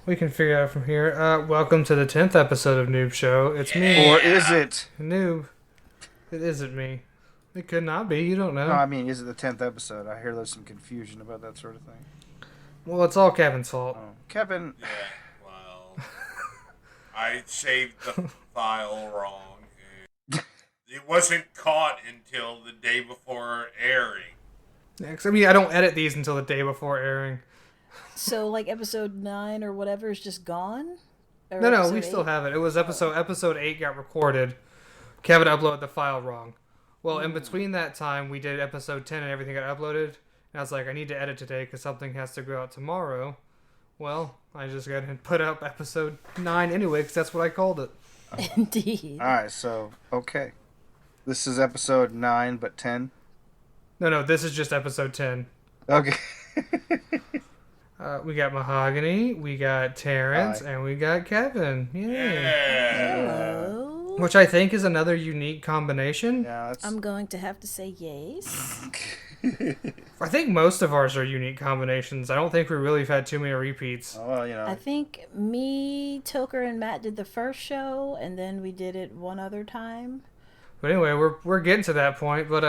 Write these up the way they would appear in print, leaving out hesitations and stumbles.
We can figure it out from here. Welcome to the 10th episode of Noob Show. It's me. Or is it? Noob. It isn't me. It could not be. You don't know. No, I mean, is it the 10th episode? I hear there's some confusion about that sort of thing. Well, it's all Kevin's fault. Oh. Kevin. Yeah, well, I saved the file wrong. It wasn't caught until the day before airing. Yeah, I mean, I don't edit these until the day before airing. So, like, episode 9 or whatever is just gone? Or No, we 8? still have it. It was episode 8 got recorded. Kevin uploaded the file wrong. Well, in between that time, we did episode 10 and everything got uploaded. And I was like, I need to edit today because something has to go out tomorrow. Well, I just got to put up episode 9 anyway because that's what I called it. Indeed. Alright, so, okay. This is episode 9, but 10? No, this is just episode 10. Okay. We got Mahogany, we got Terrence, Hi. and we got Kevin. Yay. Yeah. Hello. Which I think is another unique combination. Yeah, that's... I'm going to have to say yes. I think most of ours are unique combinations. I don't think we really have had too many repeats. Oh, well, you know. I think me, Toker, and Matt did the first show, and then we did it one other time. But anyway, we're getting to that point. But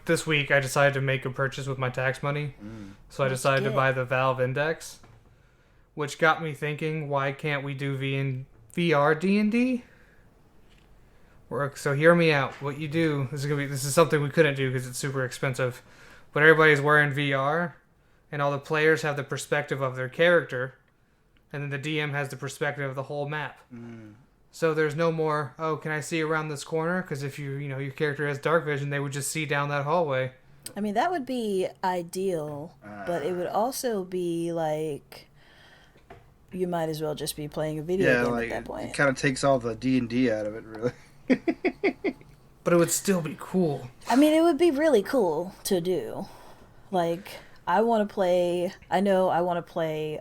this week I decided to make a purchase with my tax money. So I decided to buy the Valve Index, which got me thinking, why can't we do VR D&D? So hear me out. What you do this is something we couldn't do because it's super expensive. But everybody's wearing VR, and all the players have the perspective of their character, and then the DM has the perspective of the whole map. So there's no more, can I see around this corner? Because if your character has dark vision, they would just see down that hallway. I mean, that would be ideal, but it would also be like you might as well just be playing a video game at that it point. kind of takes all the D&D out of it, really. But it would still be cool. I mean, it would be really cool to do. Like, I want to play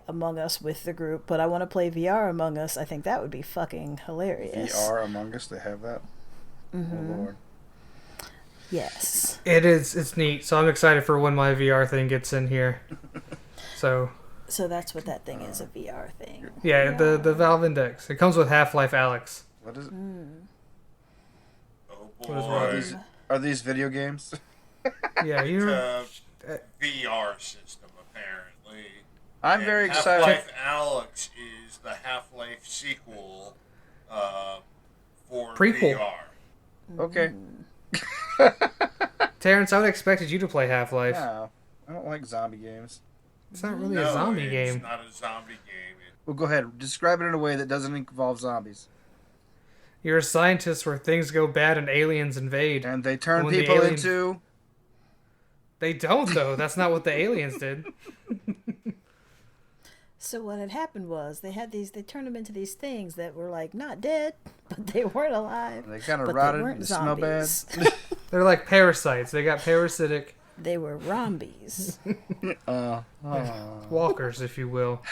Among Us with the group, but I want to play VR Among Us. I think that would be fucking hilarious. VR Among Us, they have that? Mm-hmm. Oh, Lord. Yes. It is. It's neat. So I'm excited for when my VR thing gets in here. So that's what that thing is, a VR thing. yeah, the Valve Index. It comes with Half-Life Alyx. What is it? Oh What is wrong? boy. Are these video games? Yeah, It's you're. a VR system, apparently. I'm And very excited. Half-Life Alyx is the Half-Life sequel for Prequel. VR. Okay. Terrence, I would have expected you to play Half-Life. No, I don't like zombie games. It's not really No, a zombie it's game. not a zombie game. Well, go ahead. Describe it in a way that doesn't involve zombies. You're a scientist where things go bad and aliens invade. And they turn When the people aliens- into... They don't, though. That's not what the aliens did. So what had happened was they turned them into these things that were like not dead, but they weren't alive. They kind of But rotted they weren't and smell bad. zombies. They're like parasites. They got parasitic They were rombies. walkers, if you will.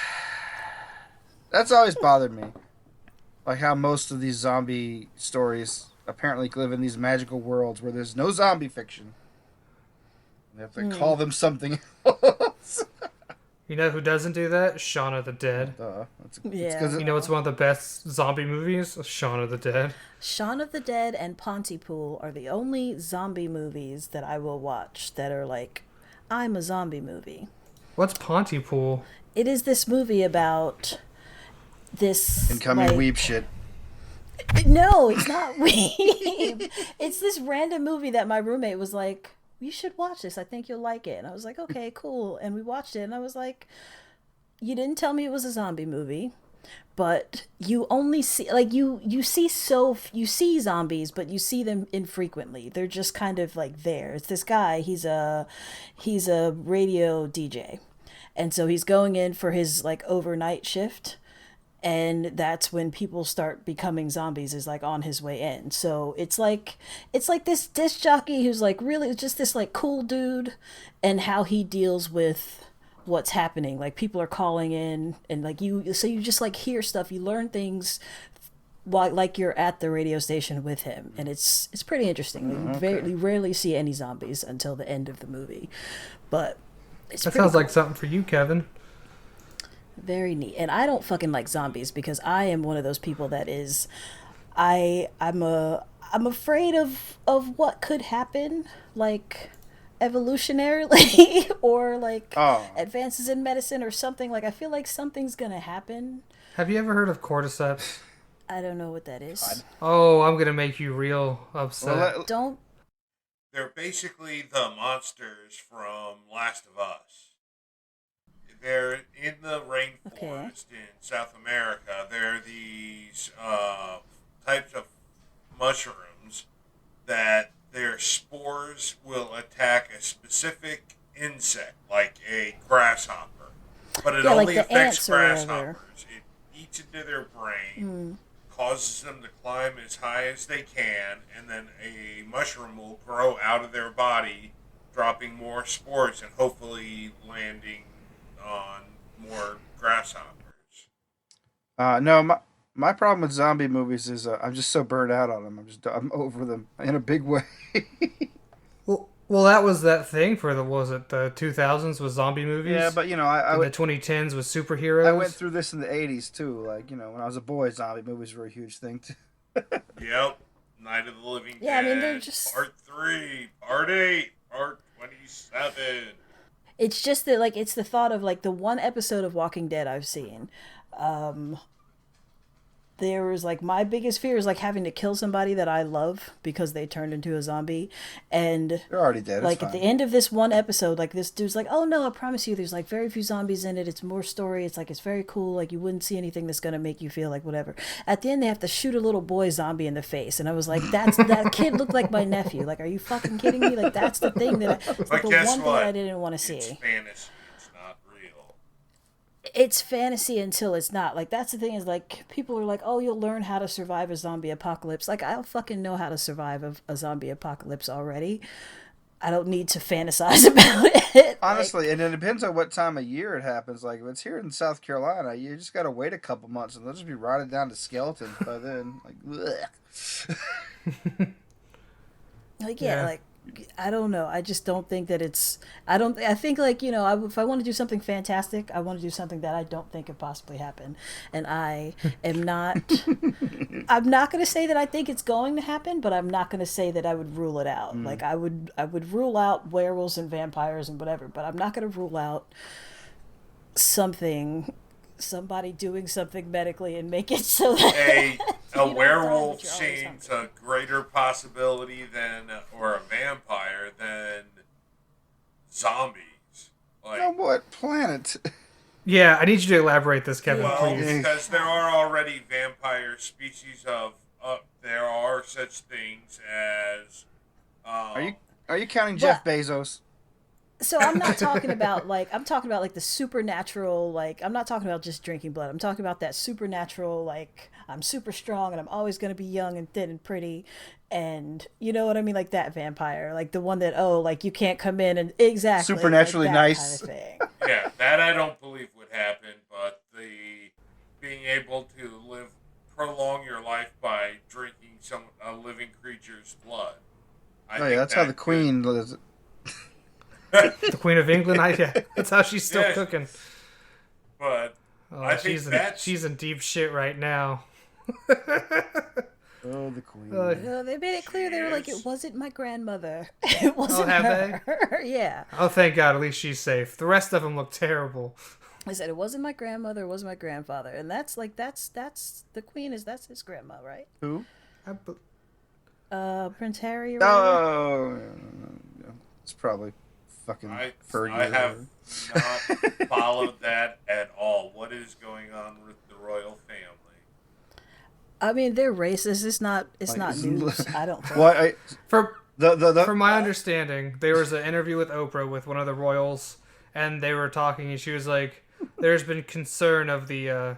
That's always bothered me. Like how most of these zombie stories apparently live in these magical worlds where there's no zombie fiction. They have to call them something else. You know who doesn't do that? Shaun of the Dead. It's Yeah. 'cause You know what's one of the best zombie movies? Shaun of the Dead. Shaun of the Dead and Pontypool are the only zombie movies that I will watch that are like, I'm a zombie movie. What's Pontypool? It is this movie about this incoming like, weeb shit. No, it's not Weeb. It's this random movie that my roommate was like, you should watch this. I think you'll like it. And I was like, okay, cool. And we watched it. And I was like, you didn't tell me it was a zombie movie, but you only see, like, you see zombies, but you see them infrequently. They're just kind of like there. It's this guy. He's a radio DJ. And so he's going in for his like overnight shift. And that's when people start becoming zombies, is like on his way in. So it's like this disc jockey who's like really just this like cool dude, and how he deals with what's happening. Like people are calling in, and like you just like hear stuff, you learn things while like you're at the radio station with him, and it's pretty interesting. You rarely see any zombies until the end of the movie, but it's That pretty sounds cool. like something for you, Kevin. Very neat. And I don't fucking like zombies because I am one of those people that is, I'm afraid of what could happen, like evolutionarily or like advances in medicine or something. Like I feel like something's gonna happen. Have you ever heard of cordyceps? I don't know what that is. Oh, I'm gonna make you real upset. Well, Don't. They're basically the monsters from Last of Us. They're in the rainforest in South America. They're these types of mushrooms that their spores will attack a specific insect, like a grasshopper. But it only like the affects ants or whatever. grasshoppers. It eats into their brain, causes them to climb as high as they can, and then a mushroom will grow out of their body, dropping more spores and hopefully landing on more grasshoppers. No, my problem with zombie movies is I'm just so burnt out on them. I'm over them in a big way. Well, that was that thing for the 2000s with zombie movies? Yeah, but you know, I the 2010s with superheroes? I went through this in the 80s too. Like, you know, when I was a boy, zombie movies were a huge thing too. Yep. Night of the Living Yeah, Dead. I mean, they're just... Part 3, Part 8, Part 27. It's just that, like, it's the thought of, like, the one episode of Walking Dead I've seen. There was, like, my biggest fear is, like, having to kill somebody that I love because they turned into a zombie. And they're already dead. Like, at the end of this one episode, like, this dude's like, oh, no, I promise you, there's, like, very few zombies in it. It's more story. It's, like, it's very cool. Like, you wouldn't see anything that's going to make you feel like whatever. At the end, they have to shoot a little boy zombie in the face. And I was like, that kid looked like my nephew. Like, are you fucking kidding me? Like, that's the thing it's like the one thing that I didn't want to see. It's fantasy. It's not real. It's fantasy until it's not. Like, that's the thing is, like, people are like, oh, you'll learn how to survive a zombie apocalypse. Like, I don't fucking know how to survive a zombie apocalypse already. I don't need to fantasize about it. Honestly, and it depends on what time of year it happens. Like, if it's here in South Carolina, you just gotta wait a couple months and they'll just be rotted down to skeletons by then. Like, like, I don't know. I just don't think that it's... I think, like, you know, if I want to do something fantastic, I want to do something that I don't think could possibly happen. And I am not... I'm not going to say that I think it's going to happen, but I'm not going to say that I would rule it out. Like, I would rule out werewolves and vampires and whatever, but I'm not going to rule out somebody doing something medically and make it so that... A werewolf seems a greater possibility than, or a vampire than zombies. Like, on what planet? Yeah, I need you to elaborate this, Kevin, well, please. because there are already vampire species of, there are such things as... Are you counting Jeff Bezos? So I'm not talking about I'm talking about like the supernatural, like I'm not talking about just drinking blood. I'm talking about that supernatural, like I'm super strong and I'm always going to be young and thin and pretty. And you know what I mean? Like that vampire, like the one that, like you can't come in and exactly. Supernaturally like nice. Kind of thing. Yeah, that I don't believe would happen, but the being able to prolong your life by drinking a living creature's blood. I think that's how the Queen lives. The Queen of England, that's how she's still cooking. But I think she's in deep shit right now. Oh, the Queen. No, they made it clear. They were like, it wasn't my grandmother. It wasn't have her. Yeah. Oh, thank God. At least she's safe. The rest of them look terrible. I said it wasn't my grandmother. It wasn't my grandfather. And that's the Queen that's his grandma, right? Who? Prince Harry. Oh, it's probably fucking Fergie. I have not followed that at all. What is going on with the royal family? I mean, they're racist. It's not news. I don't think. Well, from my understanding, there was an interview with Oprah with one of the royals, and they were talking, and she was like, "There's been concern of the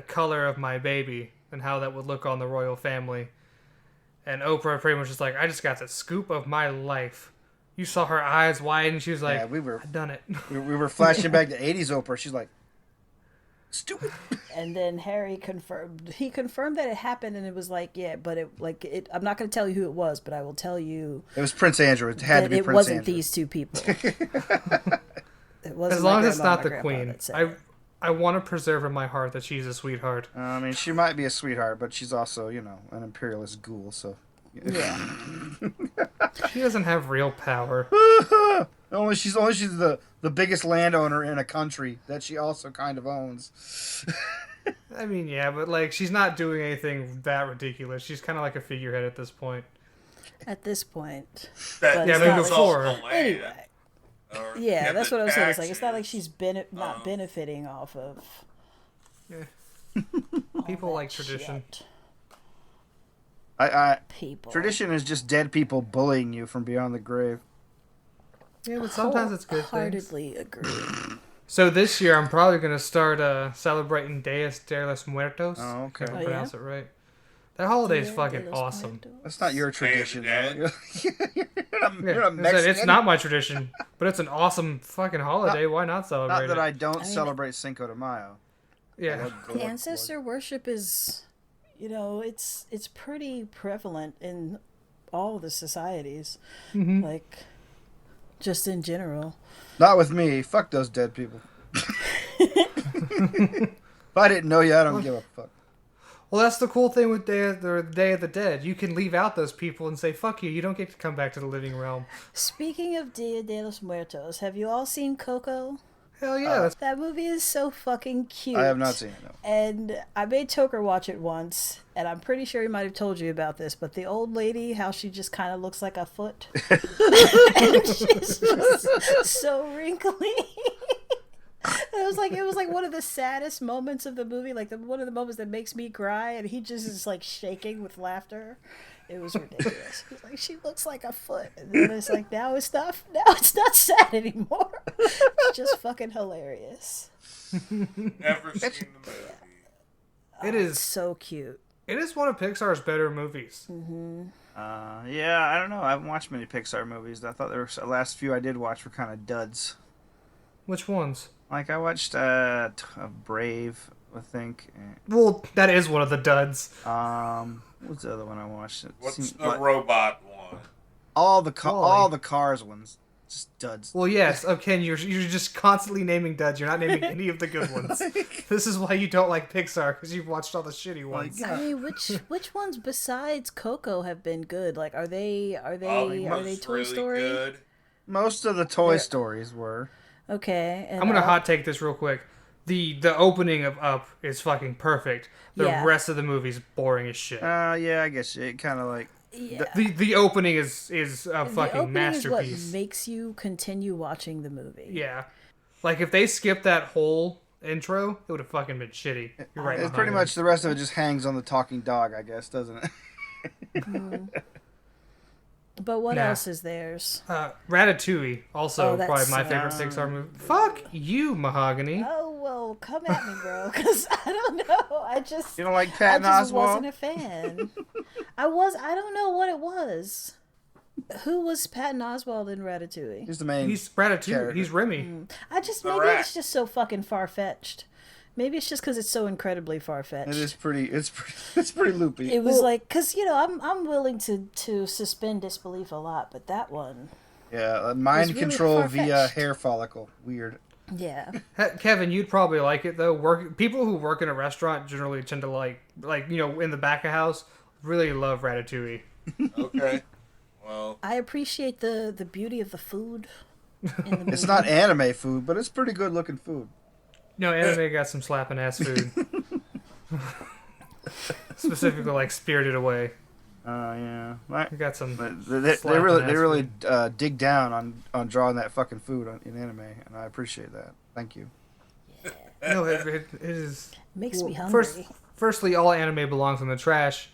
color of my baby and how that would look on the royal family." And Oprah pretty much was like, "I just got the scoop of my life." You saw her eyes widen, and she was like, I've done it. We were flashing back to 80s Oprah. She's like, stupid. And then Harry confirmed that it happened, and it was like, yeah, but I'm not going to tell you who it was, but I will tell you. It was Prince Andrew. It had to be Prince Andrew. It wasn't these two people. It wasn't as long as it's not the Queen. I want to preserve in my heart that she's a sweetheart. I mean, she might be a sweetheart, but she's also, you know, an imperialist ghoul, so... Yeah. She doesn't have real power. she's the biggest landowner in a country that she also kind of owns. I mean, yeah, but like she's not doing anything that ridiculous. She's kind of like a figurehead at this point. At this point. That yeah, it's maybe not before. the land, Anyway. or Yeah, that's the what I was saying. It's like it's not like taxes. she's not benefiting off of People that like tradition. shit. People. Tradition is just dead people bullying you from beyond the grave. Yeah, but sometimes it's good things. Wholeheartedly agree. So this year I'm probably gonna start celebrating Dias de los Muertos. Oh, okay. If I Oh, pronounce it right. That holiday is Dia fucking de los awesome. Muertos. That's not your tradition. Dead. Though. You're Yeah, a Mexican. it's not my tradition, but it's an awesome fucking holiday. Why not celebrate Not that it? I don't mean, celebrate Cinco de Mayo. Yeah. Ancestor worship is, you know, it's pretty prevalent in all the societies, Mm-hmm. like just in general. Not with me. Fuck those dead people. If I didn't know you, I don't give a fuck. Well, that's the cool thing with Day of the Dead. You can leave out those people and say, fuck you, you don't get to come back to the living realm. Speaking of Dia de los Muertos, have you all seen Coco? Hell yeah. That movie is so fucking cute. I have not seen it, no. And I made Toker watch it once, and I'm pretty sure he might have told you about this, but the old lady, how she just kind of looks like a foot. And she's just so wrinkly. And it was like one of the saddest moments of the movie, like one of the moments that makes me cry, and he just is like shaking with laughter. It was ridiculous. He's like, she looks like a foot, and then it's like now it's not sad anymore. It's just fucking hilarious. Never seen the movie. It It's is so cute. It is one of Pixar's better movies. Yeah, I don't know. I haven't watched many Pixar movies. I thought the last few I did watch were kind of duds. Which ones? Like, I watched Brave, I think. Well, that is one of the duds. What's the other one I watched? What's the robot one? All the Wall-E. Cars ones. Just duds. Well, yes. Okay, you're just constantly naming duds. You're not naming any of the good ones. This is why you don't like Pixar, because you've watched all the shitty ones. Yeah. I mean, which ones besides Coco have been good? Like, are they Wall-E are they was Toy really Story? good. Most of the Toy Stories were. Okay, and I'm gonna hot take this real quick. The opening of Up is fucking perfect. The Yeah. rest of the movie's boring as shit. Yeah, I guess it kind of like. Yeah. The opening is a The fucking opening masterpiece. is what makes you continue watching the movie. Yeah. Like, if they skipped that whole intro, it would have fucking been shitty. You're right. It's pretty Mahogany. much the rest of it just hangs on the talking dog, I guess, doesn't it? But what Nah. else is theirs? Ratatouille, also Oh, that probably my favorite sucks. Pixar movie. Fuck you, Mahogany. Oh well, come at me, bro. Because I don't know. I just You don't like I Patton just Oswalt? wasn't a fan. I don't know what it was. Who was Patton Oswalt in Ratatouille? He's the main. He's Ratatouille. character. He's Remy. Maybe The rat. it's just so fucking far fetched. Maybe it's just because it's so incredibly far fetched. It is pretty. It's pretty loopy. It was like, because, you know, I'm willing to suspend disbelief a lot, but that one, Yeah, mind really control via far-fetched. hair follicle. Weird. yeah. Kevin, you'd probably like it though. People who work in a restaurant generally tend to like you know, in the back of house, really love Ratatouille. Okay. Well, I appreciate the beauty of the food in the movie. It's not anime food, but it's pretty good looking food. No, anime got some slapping ass food. Specifically, like Spirited Away. Yeah. We got some. They slapping ass really dig down on drawing that fucking food in anime, and I appreciate that. Thank you. No, it is. Makes me hungry. Firstly, all anime belongs in the trash.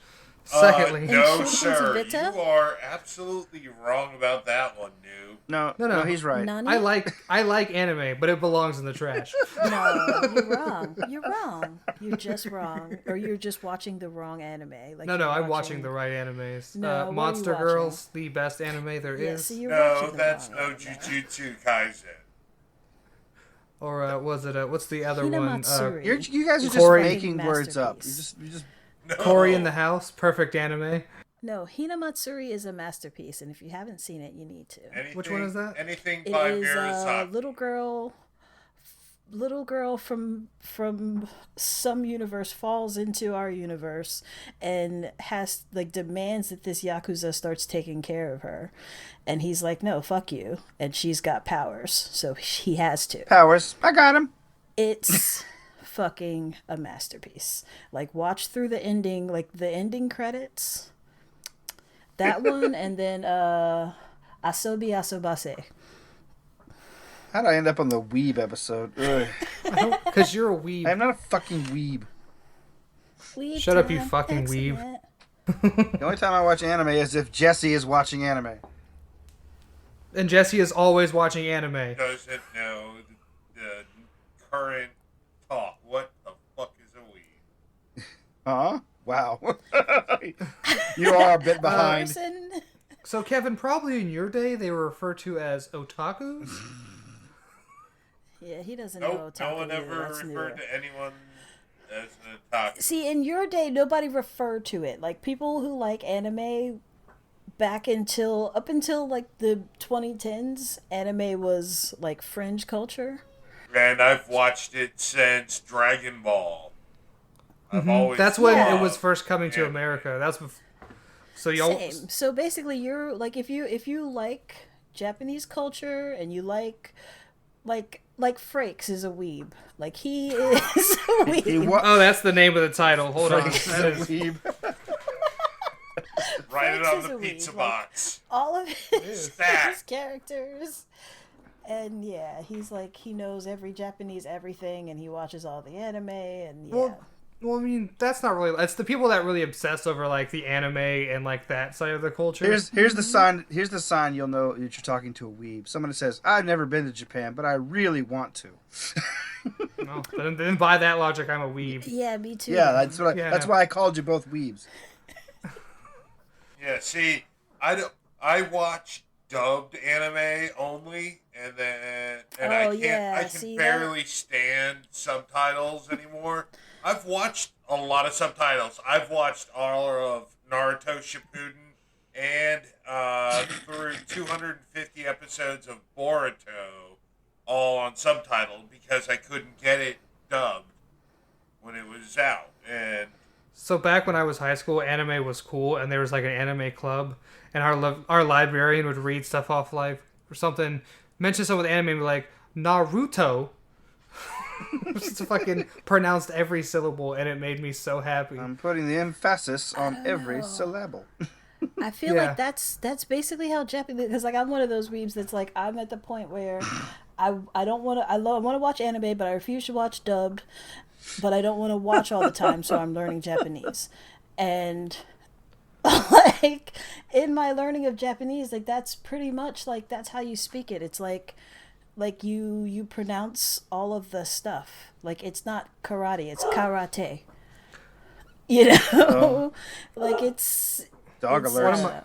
Secondly, no, And sir. Vita? You are absolutely wrong about that one, noob. No, he's right. Nani? I like anime, but it belongs in the trash. No, you're wrong. You're wrong. You're just wrong. Or you're just watching the wrong anime. Like No, you're I'm watching the right animes. No, what are you Monster watching? Girls, the best anime there Yeah, is. so you're No, watching the that's wrong no anime. Jujutsu Kaisen. Or was it? What's the other one? Hinamatsuri. You guys are just Corey- making words up. Masterpiece. You just. No. Cory in the House, perfect anime. No, Hinamatsuri is a masterpiece, and if you haven't seen it, you need to. Anything, Which one is that? Anything It by is a Miyazaki. little girl little girl from some universe falls into our universe and has like demands that this yakuza starts taking care of her, and he's like, no, fuck you, and she's got powers, so he has to. Powers. I got him. It's fucking a masterpiece. Like, watch through the ending, like the ending credits, that one, and then Asobi Asobase. How did I end up on the Weeb episode? Because you're a weeb. I'm not a fucking weeb. Shut up, you fucking weeb. The only time I watch anime is if Jesse is watching anime. And Jesse is always watching anime. Doesn't know the current talk. What the fuck is a weeb? Huh? Wow. You are a bit behind. So, Kevin, probably in your day, they were referred to as otakus? Yeah, he doesn't know otaku. No one ever referred to anyone as an otaku. See, in your day, nobody referred to it. Like, people who like anime up until like the 2010s, anime was like fringe culture. And I've watched it since Dragon Ball. I've always That's when it was first coming to America. That's so y'all. Same. So basically, you're like, if you like Japanese culture and you like Frakes is a weeb. Like, he is a weeb. Oh, that's the name of the title. Hold on. Frakes is a weeb. Write it Frakes on is the a pizza weeb. box. Like, all of his Stack. characters. And yeah, he's like, he knows every Japanese everything, and he watches all the anime, and yeah. Well, I mean, that's not really. It's the people that really obsess over like the anime and like that side of the culture. Here's the sign. Here's the sign you'll know that you're talking to a weeb. Someone that says, "I've never been to Japan, but I really want to." No, then by that logic, I'm a weeb. Yeah, me too. Yeah, that's why I called you both weebs. Yeah, see, I watch dubbed anime only, and I can barely stand subtitles anymore. I've watched a lot of subtitles. I've watched all of Naruto Shippuden and through 250 episodes of Boruto, all on subtitle, because I couldn't get it dubbed when it was out. And So back when I was high school, anime was cool, and there was like an anime club, and our librarian would read stuff off like or something, mention something with anime, and be like Naruto. Just fucking pronounced every syllable, and it made me so happy. I'm putting the emphasis on every syllable. I feel like that's basically how Japanese, because like I'm one of those weebs that's like, I'm at the point where I want to watch anime, but I refuse to watch dubbed, but I don't want to watch all the time, so I'm learning Japanese. And like in my learning of Japanese, like that's pretty much like that's how you speak it. It's like you pronounce all of the stuff. Like, it's not karate, it's karate. You know? Like, it's Dog alert.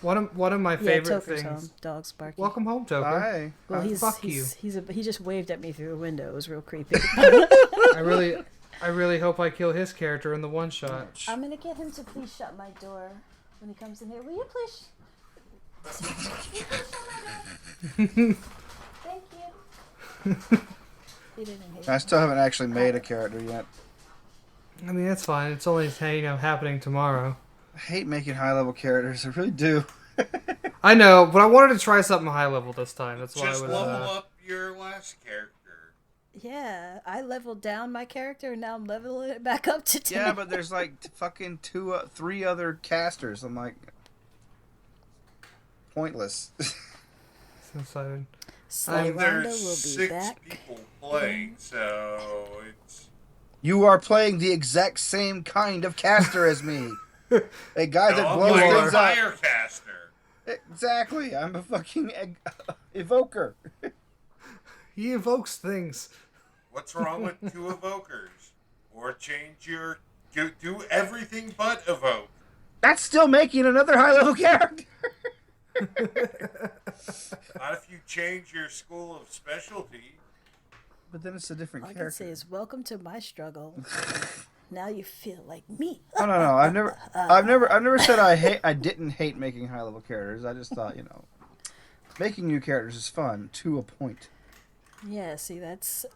One of my favorite Toker's things. home. Dog's barking. Welcome home, Toker. Hi. Well, Fuck you. he just waved at me through the window. It was real creepy. I really hope I kill his character in the one shot. I'm gonna get him to please shut my door when he comes in here. Will you please? Thank you. He didn't hate I still haven't actually made a character yet. I mean, that's fine. It's only happening tomorrow. I hate making high-level characters. I really do. I know, but I wanted to try something high level this time. That's why just I was. level up your last character. Yeah, I leveled down my character, and now I'm leveling it back up to 10. Yeah, but there's like fucking three other casters. I'm like, pointless. So excited. Slay Rhonda There's will be 6 back. people playing, so it's... You are playing the exact same kind of caster as me. A guy that I'm blows like a things up. firecaster. Exactly. I'm a fucking evoker. He evokes things. What's wrong with 2 evokers? Or change your... Do everything but evoke. That's still making another high-level character. Not if you change your school of specialty. But then it's a different All I character. can say is, welcome to my struggle. Now you feel like me. No. I've never said I didn't hate making high-level characters. I just thought, making new characters is fun to a point. Yeah, see,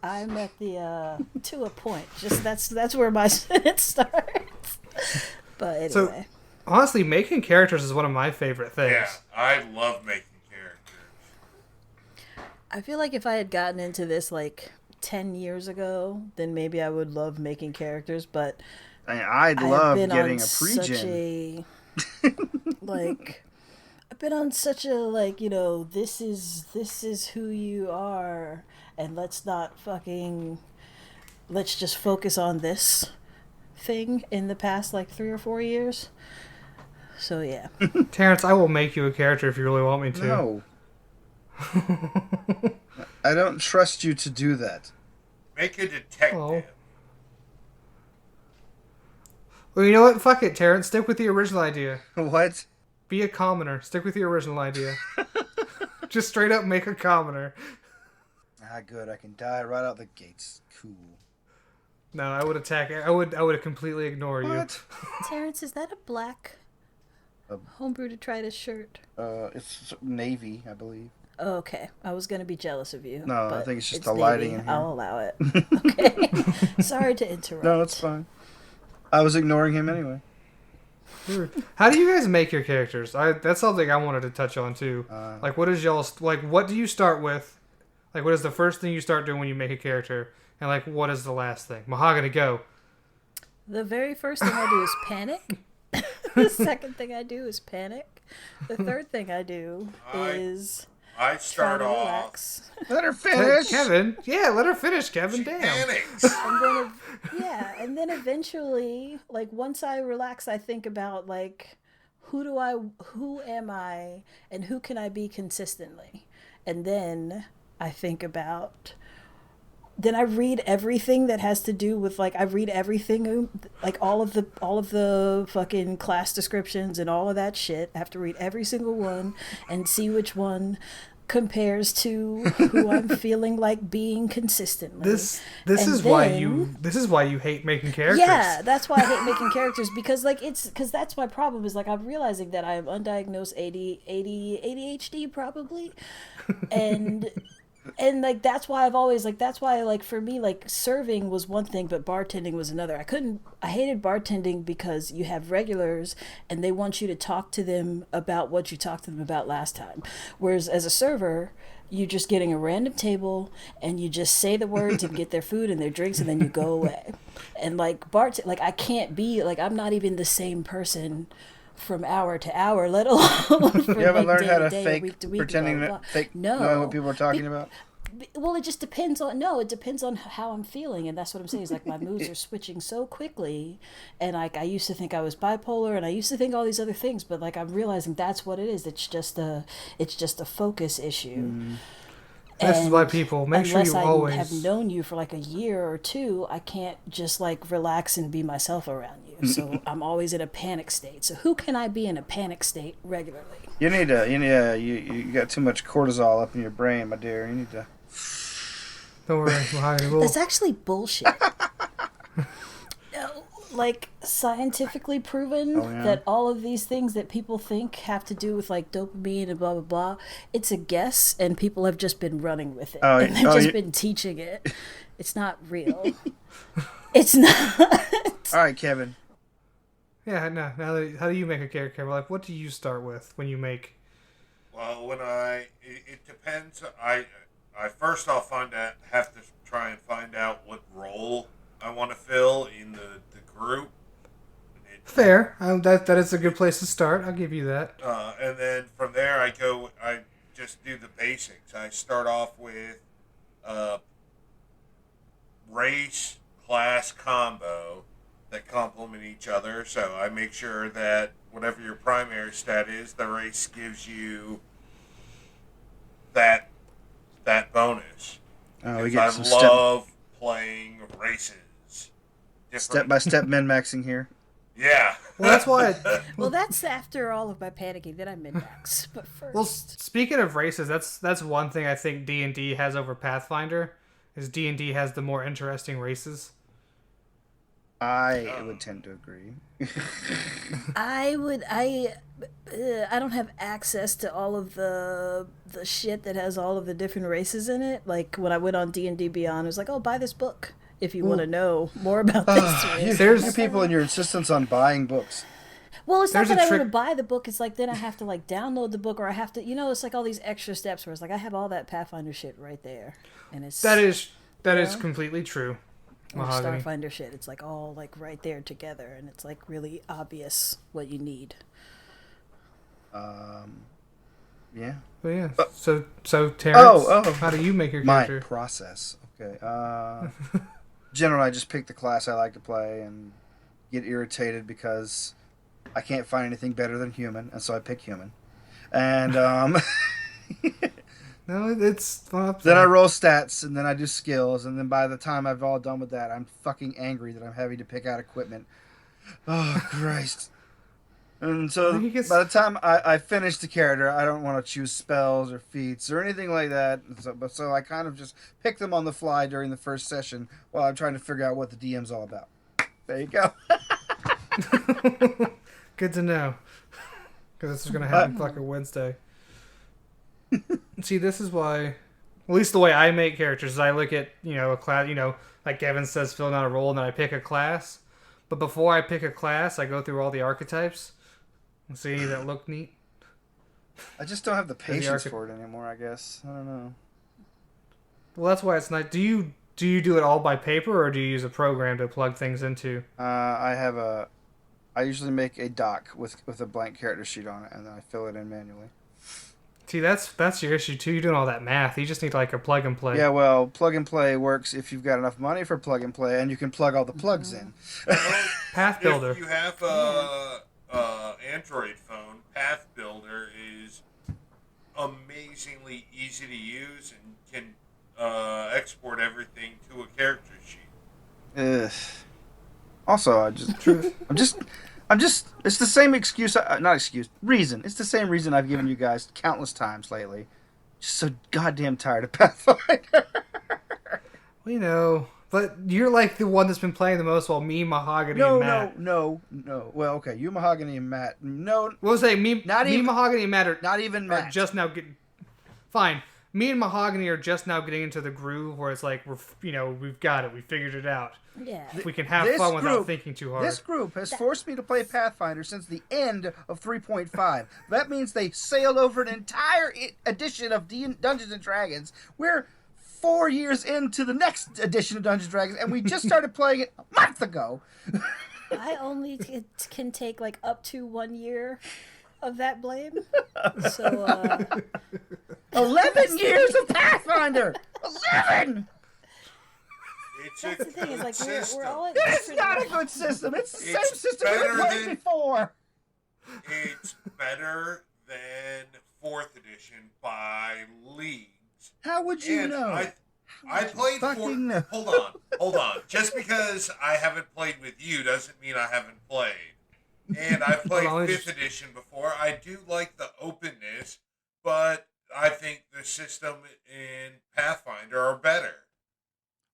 I'm at the to a point. Just that's where my sentence starts. But anyway. So, honestly, making characters is one of my favorite things. Yeah, I love making characters. I feel like if I had gotten into this like 10 years ago, then maybe I would love making characters, but I'd love getting a pre-gen. Like, I've been on such a, like, you know, this is who you are, and let's just focus on this thing in the past, like, 3 or 4 years. So, yeah. Terrence, I will make you a character if you really want me to. No. I don't trust you to do that. Make a detective. Oh. Well, you know what? Fuck it, Terrence. Stick with the original idea. What? Be a commoner. Stick with the original idea. Just straight up make a commoner. Ah, good. I can die right out the gates. Cool. No, I would attack. I would completely ignore What? Terrence, is that a black homebrew detritus shirt? It's navy, I believe. Oh, okay. I was going to be jealous of you. No, I but think it's just it's the lighting navy. in here. I'll allow it. Okay. Sorry to interrupt. No, it's fine. I was ignoring him anyway. you. How do you guys make your characters? That's something I wanted to touch on too. Like, what is y'all's like? What do you start with? Like, what is the first thing you start doing when you make a character? And like, what is the last thing? Mahogany, go. The very first thing I do is panic. The second thing I do is panic. The third thing I do is I try start to off. relax. Let her finish. Kevin. Yeah, let her finich, Kevin. She Damn. panics. And then eventually, like, once I relax, I think about, like, who am I, and who can I be consistently? And then I think about, then I read everything that has to do with, like, I read everything, like, all of the fucking class descriptions and all of that shit. I have to read every single one and see which one compares to who I'm feeling like being consistently. This is why you hate making characters. Yeah, that's why I hate making characters, because that's my problem, is like I'm realizing that I am undiagnosed ADHD probably. And like that's why for me, like, serving was one thing but bartending was another. I hated bartending because you have regulars and they want you to talk to them about what you talked to them about last time, whereas as a server you're just getting a random table and you just say the words and get their food and their drinks and then you go away. And like I can't be like, I'm not even the same person from hour to hour, let alone from, You haven't like, learned day how to to day, fake week to week, pretending blah, blah, that blah. fake No. knowing what people are talking about. Well, it just depends on how I'm feeling, and that's what I'm saying. Is like my moods are switching so quickly, and like I used to think I was bipolar, and I used to think all these other things, but like I'm realizing that's what it is. It's just a focus issue. This is why people make sure unless you I always have known you for like a year or two, I can't just like relax and be myself around you. So I'm always in a panic state. So who can I be in a panic state regularly? You got too much cortisol up in your brain, my dear. You need to. Don't worry, Mahogany. That's actually bullshit. No, like scientifically proven that all of these things that people think have to do with like dopamine and blah blah blah, it's a guess, and people have just been running with it, and they've just been teaching it. It's not real. It's not. All right, Kevin. Yeah, no. How do you make a character? Like, what do you start with when you make? Well, it depends. I first off have to try and find out what role I want to fill in the group. Fair. That is a good place to start. I'll give you that. And then from there, I just do the basics. I start off with race, class combo that complement each other. So I make sure that whatever your primary stat is, the race gives you that bonus. We Because get I love playing races. step by step min maxing here. Yeah. Well, that's why. Well, that's after all of my panicking. Then I min-max. But first. Well, speaking of races, that's one thing I think D&D has over Pathfinder. Is D&D has the more interesting races. I would tend to agree. I don't have access to all of the shit that has all of the different races in it. Like when I went on D&D Beyond, it was like, oh, buy this book if you want to know more about this race. There's people and your insistence on buying books. Well, it's not that I want to buy the book. It's like then I have to like download the book, or I have to, it's like all these extra steps where it's like I have all that Pathfinder shit right there, and it's that is completely true. Or Starfinder shit. It's like all like right there together, and it's like really obvious what you need. Yeah. But yeah. So Terrence, how do you make your character? My process. Okay. Generally, I just pick the class I like to play and get irritated because I can't find anything better than human, and so I pick human. And no, it's then I roll stats, and then I do skills, and then by the time I've all done with that, I'm fucking angry that I'm having to pick out equipment. Oh, Christ. And so by the time I finish the character, I don't want to choose spells or feats or anything like that. So I kind of just pick them on the fly during the first session while I'm trying to figure out what the DM's all about. There you go. Good to know. Because this is going to happen fucking Wednesday. See, this is why, at least the way I make characters is I look at, a class, like Kevin says, filling out a role, and then I pick a class. But before I pick a class, I go through all the archetypes and see that look neat. I just don't have the patience for it anymore, I guess. I don't know. Well, that's why it's nice. Do you do it all by paper, or do you use a program to plug things into? I usually make a doc with a blank character sheet on it, and then I fill it in manually. See, that's your issue too. You're doing all that math. You just need like a plug and play. Yeah, well, plug and play works if you've got enough money for plug and play, and you can plug all the plugs in. Path Builder. If you have a Android phone, Path Builder is amazingly easy to use and can export everything to a character sheet. Also, I'm just. It's the same reason. It's the same reason I've given you guys countless times lately. Just so goddamn tired of Pathfinder. We know, but you're like the one that's been playing the most, while me, Mahogany, and Matt. No. Well, okay, you, Mahogany, and Matt. No. What was I saying? Me, Mahogany, and Matt not even Matt. Are just now getting. Fine. Me and Mahogany are just now getting into the groove where it's like we've got it. We figured it out. Yeah. We can have fun without thinking too hard. This group has forced me to play Pathfinder since the end of 3.5. That means they sailed over an entire edition of Dungeons and Dragons. We're 4 years into the next edition of Dungeons and Dragons, and we just started playing it a month ago. I only can take like up to 1 year of that blame. So 11 years of Pathfinder. 11. That's the thing, is like we're all It's not a good system. It's the same system we played before. It's better than 4th edition by leagues. How would you know? I played know. Hold on. Just because I haven't played with you doesn't mean I haven't played. And I've played 5th edition before. I do like the openness, but I think the system in Pathfinder are better.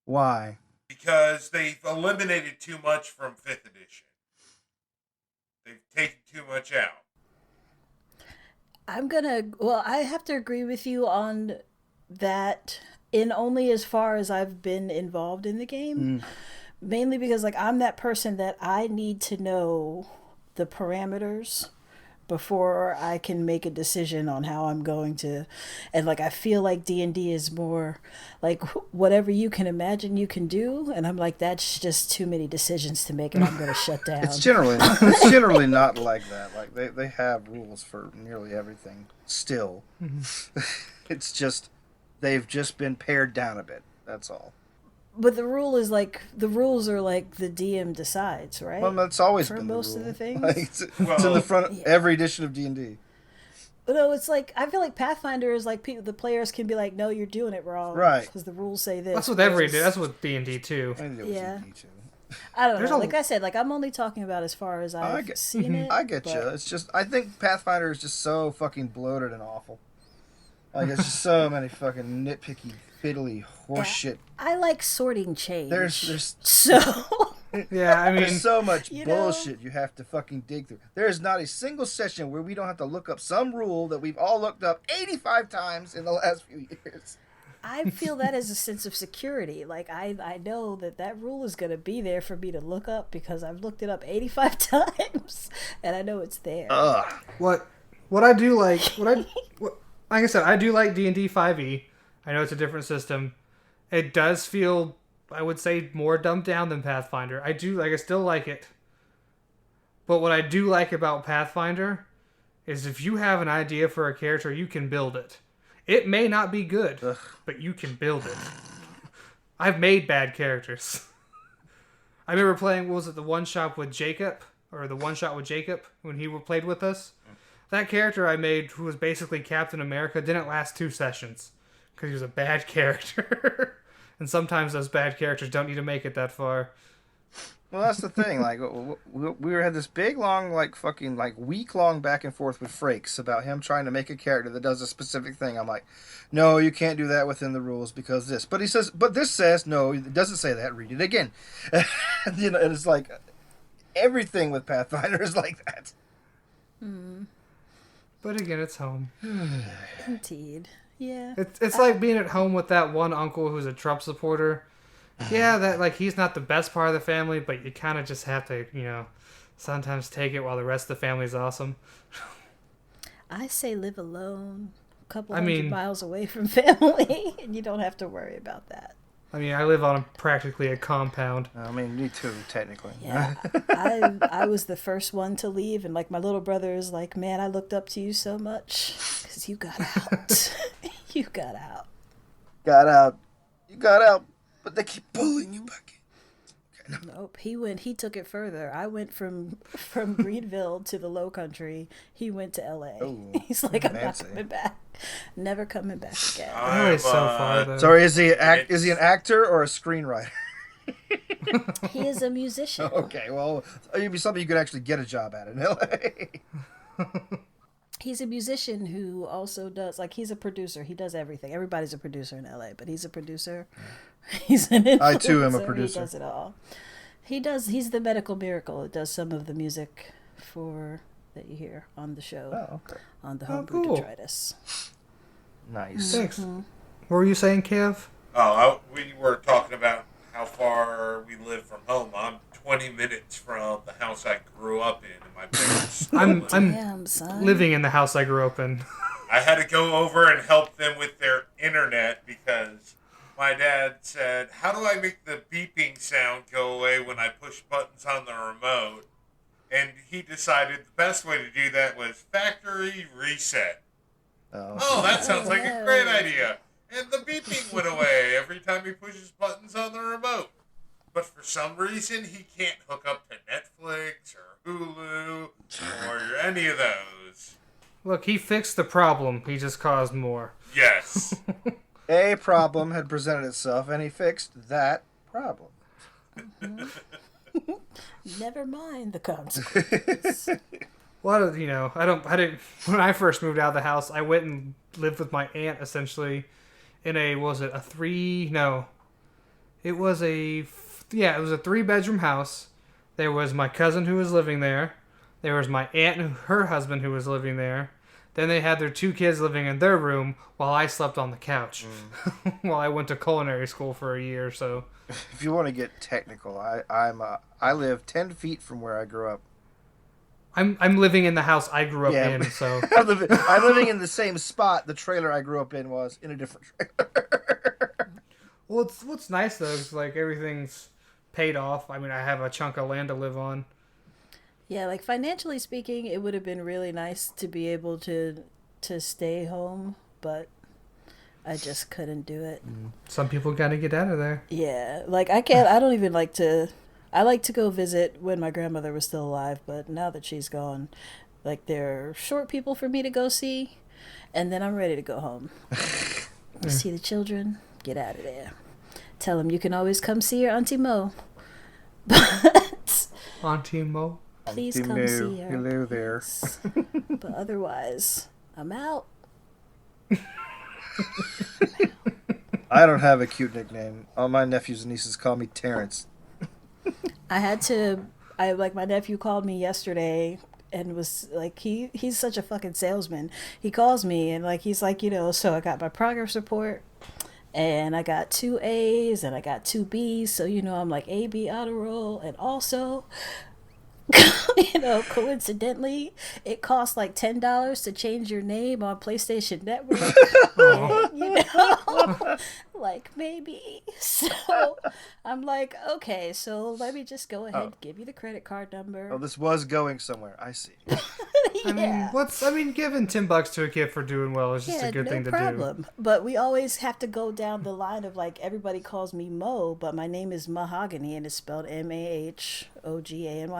Why? Because they've eliminated too much from 5th edition. They've taken too much out. I have to agree with you on that in only as far as I've been involved in the game. Mainly because like I'm that person that I need to know the parameters before I can make a decision on how I'm going to, and like I feel like D&D is more like whatever you can imagine you can do, and I'm like, that's just too many decisions to make, and I'm going to shut down. It's generally not like that. Like they have rules for nearly everything still. It's just they've just been pared down a bit. That's all. But the rules are like the DM decides, right? Well, that's always for been most the rule. of the things. Like, it's in the front of every edition of D&D. No, it's like I feel like Pathfinder is like the players can be like, no, you're doing it wrong, right? Because the rules say this. That's what that's what D&D too. Yeah. I don't know. Like I said, like I'm only talking about as far as I've seen it. I get you. It's just I think Pathfinder is just so fucking bloated and awful. Like it's just so many fucking nitpicky, fiddly horse shit. I like sorting change. There's so Yeah, I mean, There's so much You know? bullshit you have to fucking dig through. There is not a single session where we don't have to look up some rule that we've all looked up 85 times in the last few years. I feel that as a sense of security. Like, I know that rule is going to be there for me to look up because I've looked it up 85 times and I know it's there. Ugh. what I do like, like I said, I do like D&D 5e. I know it's a different system. It does feel, I would say, more dumbed down than Pathfinder. I still like it. But what I do like about Pathfinder is if you have an idea for a character, you can build it. It may not be good, but you can build it. I've made bad characters. I remember playing, what was it, the one-shot with Jacob when he played with us. That character I made, who was basically Captain America, didn't last 2 sessions because he was a bad character. And sometimes those bad characters don't need to make it that far. Well, that's the thing. Like, we had this big, long, like, fucking, like, week-long back and forth with Frakes about him trying to make a character that does a specific thing. I'm like, no, you can't do that within the rules because this. But he says, but this says, no, it doesn't say that. Read it again. You know, and it's like, everything with Pathfinder is like that. But again, it's home. Indeed. Yeah. It's like being at home with that one uncle who's a Trump supporter. Yeah, that like he's not the best part of the family, but you kind of just have to, sometimes take it while the rest of the family's awesome. I say live alone, a couple I hundred mean- miles away from family, and you don't have to worry about that. I mean, I live on practically a compound. I mean, me too, technically. Yeah, I was the first one to leave, and like my little brother is like, man, I looked up to you so much because you got out. You got out. You got out, but they keep pulling you back in. Nope, he took it further. I went from Greenville to the Low Country. He went to LA. Oh, He's like, I'm fancy. not coming back. Never coming back again. LA's so far, though. Sorry, is he an actor or a screenwriter? He is a musician. Okay, well, it'd be something you could actually get a job at in LA. He's a musician who also does, like, he's a producer. He does everything. Everybody's a producer in LA, but he's a producer. He's an influencer. I, too, am a producer. He does it all. He's the medical miracle. It does some of the music that you hear on the show. Oh, okay. On the Homebrew cool. Detritus. Nice. Thanks. What were you saying, Kev? We were talking about how far we live from home. I'm 20 minutes from the house I grew up in, and my parents. I'm Damn, son. living in the house I grew up in. I had to go over and help them with their internet because my dad said, "How do I make the beeping sound go away when I push buttons on the remote?" And he decided the best way to do that was factory reset. Oh, that sounds like a great idea. And the beeping went away every time he pushes buttons on the remote. But for some reason, he can't hook up to Netflix or Hulu or any of those. Look, he fixed the problem. He just caused more. Yes. A problem had presented itself, and he fixed that problem. Never mind the consequences. Well, I didn't. When I first moved out of the house, I went and lived with my aunt essentially in it was a 3-bedroom house. There was my cousin who was living there. There was my aunt and her husband who was living there. Then they had their 2 kids living in their room while I slept on the couch while I went to culinary school for a year or so. If you want to get technical, I live 10 feet from where I grew up. I'm living in the house I grew up in, so I'm living in the same spot the trailer I grew up in was in a different trailer. well, what's nice though is like everything's paid off. I mean, I have a chunk of land to live on. Yeah, like financially speaking, it would have been really nice to be able to stay home, but I just couldn't do it. Some people got to get out of there. Yeah, like I don't even like to. I like to go visit when my grandmother was still alive, but now that she's gone, like there are short people for me to go see, and then I'm ready to go home. See the children, get out of there. Tell them you can always come see your Auntie Mo, but Auntie Mo. please Auntie come Mo, see her. hello there. please. But otherwise, I'm out. I don't have a cute nickname. All my nephews and nieces call me Terrence. I had to. My nephew called me yesterday and was like, he's such a fucking salesman. He calls me and like he's like, so I got my progress report and I got 2 A's and I got 2 B's, so I'm like A B honor roll, and also coincidentally, it costs like $10 to change your name on PlayStation Network. And, like maybe. So I'm like, okay, so let me just go ahead and give you the credit card number. Oh, this was going somewhere. I see. Yeah. I mean, giving $10 to a kid for doing well is just a good thing to do. But we always have to go down the line of like, everybody calls me Mo, but my name is Mahogany and it's spelled Mahogany,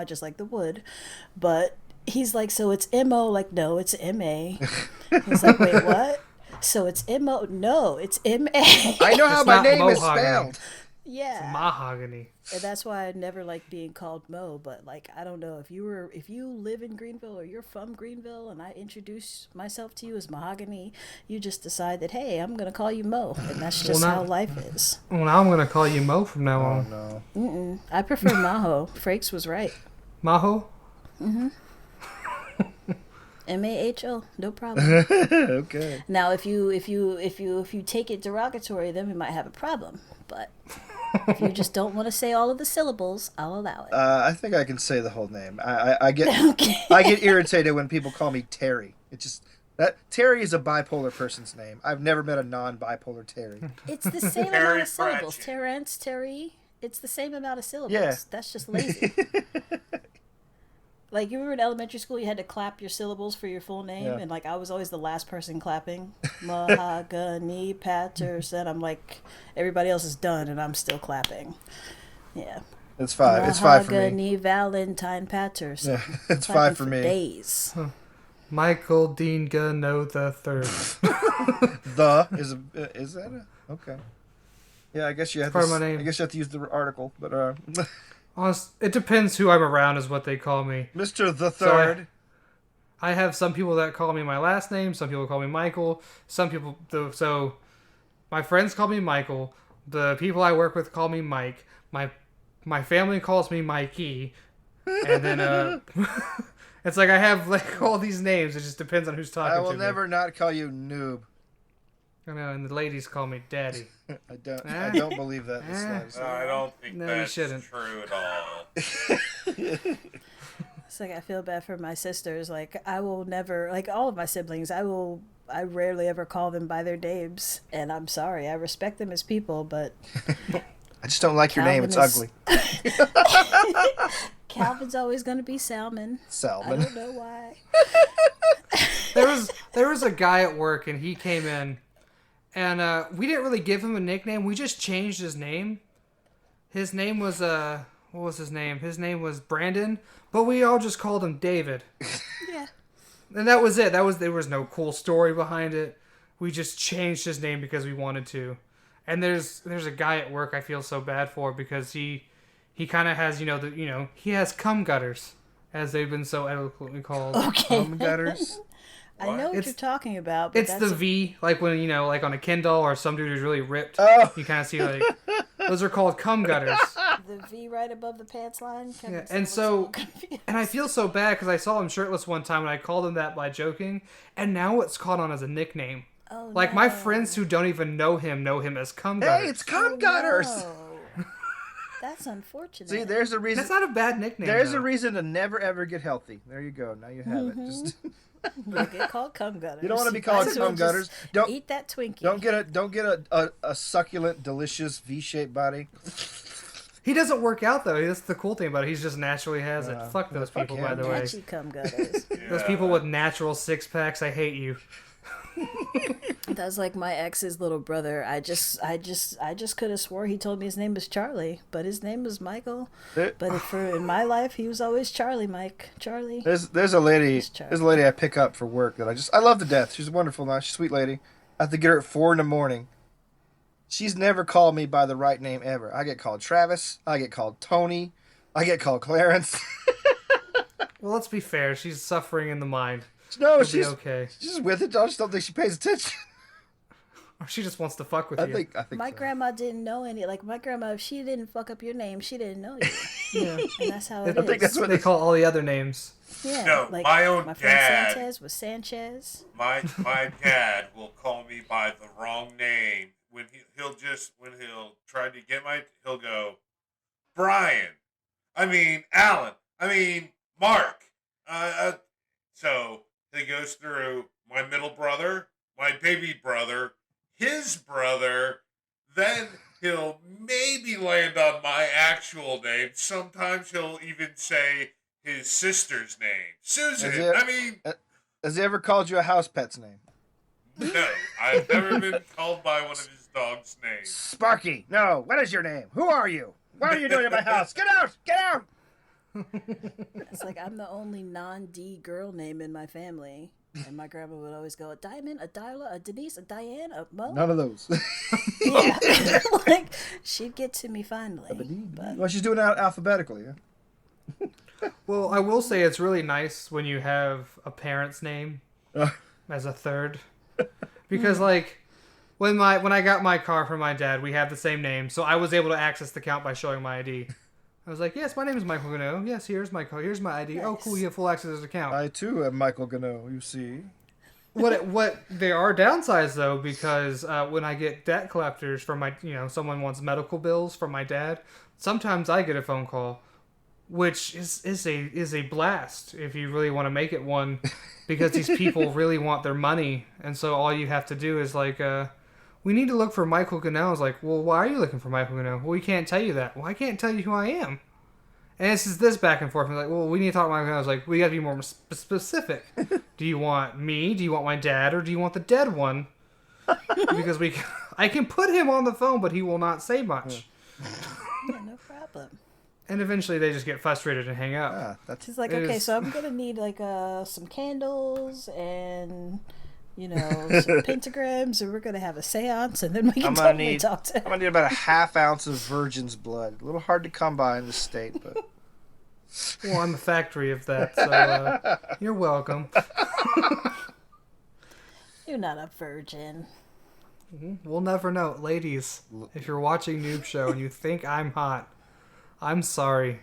just like the wood. But he's like, so it's M-O? Like, no, it's M-A. He's like, wait, what? So it's M-O? No, it's M-A. I know how my name is spelled. Yeah. It's Mahogany. And that's why I never like being called Mo, but like, I don't know, if you live in Greenville or you're from Greenville and I introduce myself to you as Mahogany, you just decide that, hey, I'm going to call you Mo, and that's just how life is. Well, now I'm going to call you Mo from now on. No. Mm-mm. I prefer Maho. Frakes was right. Maho? Mm-hmm. M-A-H-O, no problem. Okay. Now, if you take it derogatory, then we might have a problem. But if you just don't want to say all of the syllables, I'll allow it. I think I can say the whole name. I get irritated when people call me Terry. Terry is a bipolar person's name. I've never met a non-bipolar Terry. It's the same amount of syllables. Terrence, Terry. It's the same amount of syllables. Yeah. That's just lazy. Like, you remember in elementary school, you had to clap your syllables for your full name, and like I was always the last person clapping. Mahogany Patterson. I'm like, everybody else is done, and I'm still clapping. Yeah. It's 5. It's 5 for me. Mahogany Valentine Patterson. Yeah, it's 5 for me. Days. Michael Dean Gano the Third. Is that okay? Yeah, I guess you have part of my name. I guess you have to use the article, but it depends who I'm around is what they call me. Mr. the Third. So I have some people that call me my last name. Some people call me Michael. Some people... So my friends call me Michael. The people I work with call me Mike. My family calls me Mikey. And then... it's like I have like all these names. It just depends on who's talking to me. I will never not call you noob. I know, and the ladies call me Daddy. I don't believe that. I don't think that's true at all. It's like, I feel bad for my sisters. Like, I will never, like all of my siblings, I rarely ever call them by their names. And I'm sorry, I respect them as people, but I just don't like your name. It's ugly. Calvin's always going to be Salmon. Salmon. I don't know why. There was a guy at work, and he came in, and we didn't really give him a nickname. We just changed his name. His name was what was his name? His name was Brandon, but we all just called him David. Yeah. And that was it. There was no cool story behind it. We just changed his name because we wanted to. And there's a guy at work I feel so bad for because he kind of has he has cum gutters, as they've been so eloquently called. Okay. Cum gutters. I know what you're talking about. But it's the V, like when like on a Kindle or some dude who's really ripped. Oh. You kind of see like those are called cum gutters. The V right above the pants line. Yeah, and I feel so bad because I saw him shirtless one time and I called him that by joking, and now it's caught on as a nickname. Oh, like my friends who don't even know him as cum gutters. Hey, it's cum gutters. No. That's unfortunate. See, there's a reason. That's not a bad nickname. There's a reason to never ever get healthy. There you go. Now you have it. Just You get called cum gutters. you don't want to be called cum gutters. Don't eat that Twinkie. Don't get a succulent, delicious V-shaped body. He doesn't work out though. That's the cool thing about it. He just naturally has it. Fuck those people, by the way. Catchy cum gutters. Those people with natural six packs, I hate you. That's like my ex's little brother. I just could have swore he told me his name was Charlie, but his name was Michael. But in my life, he was always Charlie. Mike, Charlie. There's a lady I pick up for work that I love to death. She's wonderful, nice, sweet lady. I have to get her at 4 a.m. She's never called me by the right name ever. I get called Travis. I get called Tony. I get called Clarence. Well, let's be fair. She's suffering in the mind. No, she's okay. She's just with it. I just don't think she pays attention. Or she just wants to fuck with I you. think My so. grandma didn't know any. Like my grandma, if she didn't fuck up your name, she didn't know you. Yeah. And that's how I it think that's is. what They call all the other names. Yeah, No, like my own my friend dad. Sanchez was Sanchez. My dad will call me by the wrong name when he'll try to get he'll go Brian. I mean Alan. I mean Mark. So he goes through my middle brother, my baby brother, his brother. Then he'll maybe land on my actual name. Sometimes he'll even say his sister's name, Susan. I mean. Has he ever called you a house pet's name? No, I've never been called by one of his dog's names. Sparky. No. What is your name? Who are you? What are you doing in my house? Get out! Get out! It's like I'm the only non-D girl name in my family. And my grandma would always go, a Diamond, a Dyla, a Denise, a Diane, a Mo. None of those. Yeah. Like, she'd get to me finally. But Well, she's doing it alphabetically, yeah? Well, I will say it's really nice when you have a parent's name as a third. Because, like, when I got my car from my dad, we have the same name, so I was able to access the account by showing my ID. I was like, yes, my name is Michael Gano. Yes, here's my car. Here's my ID. Nice. Oh, cool, you have full access to this account. I, too, am Michael Gano, you see. What there are downsides, though, because when I get debt collectors from my, someone wants medical bills from my dad, sometimes I get a phone call, which is a blast if you really want to make it one, because these people really want their money, and so all you have to do is like, we need to look for Michael Gano. I was like, well, why are you looking for Michael Gano? Well, we can't tell you that. Well, I can't tell you who I am. And it's just this back and forth. I'm like, well, we need to talk about Michael Gano. I was like, we got to be more specific. Do you want me? Do you want my dad? Or do you want the dead one? Because I can put him on the phone, but he will not say much. yeah, no problem. And eventually they just get frustrated and hang up. That's She's like, okay, so I'm gonna need like some candles and some pentagrams, and we're gonna have a seance, and then we can talk to I'm gonna need about a half ounce of virgin's blood. A little hard to come by in this state, but Well, I'm the factory of that, so you're welcome. You're not a virgin. We'll never know. Ladies, if you're watching Noob Show and you think I'm hot, I'm sorry.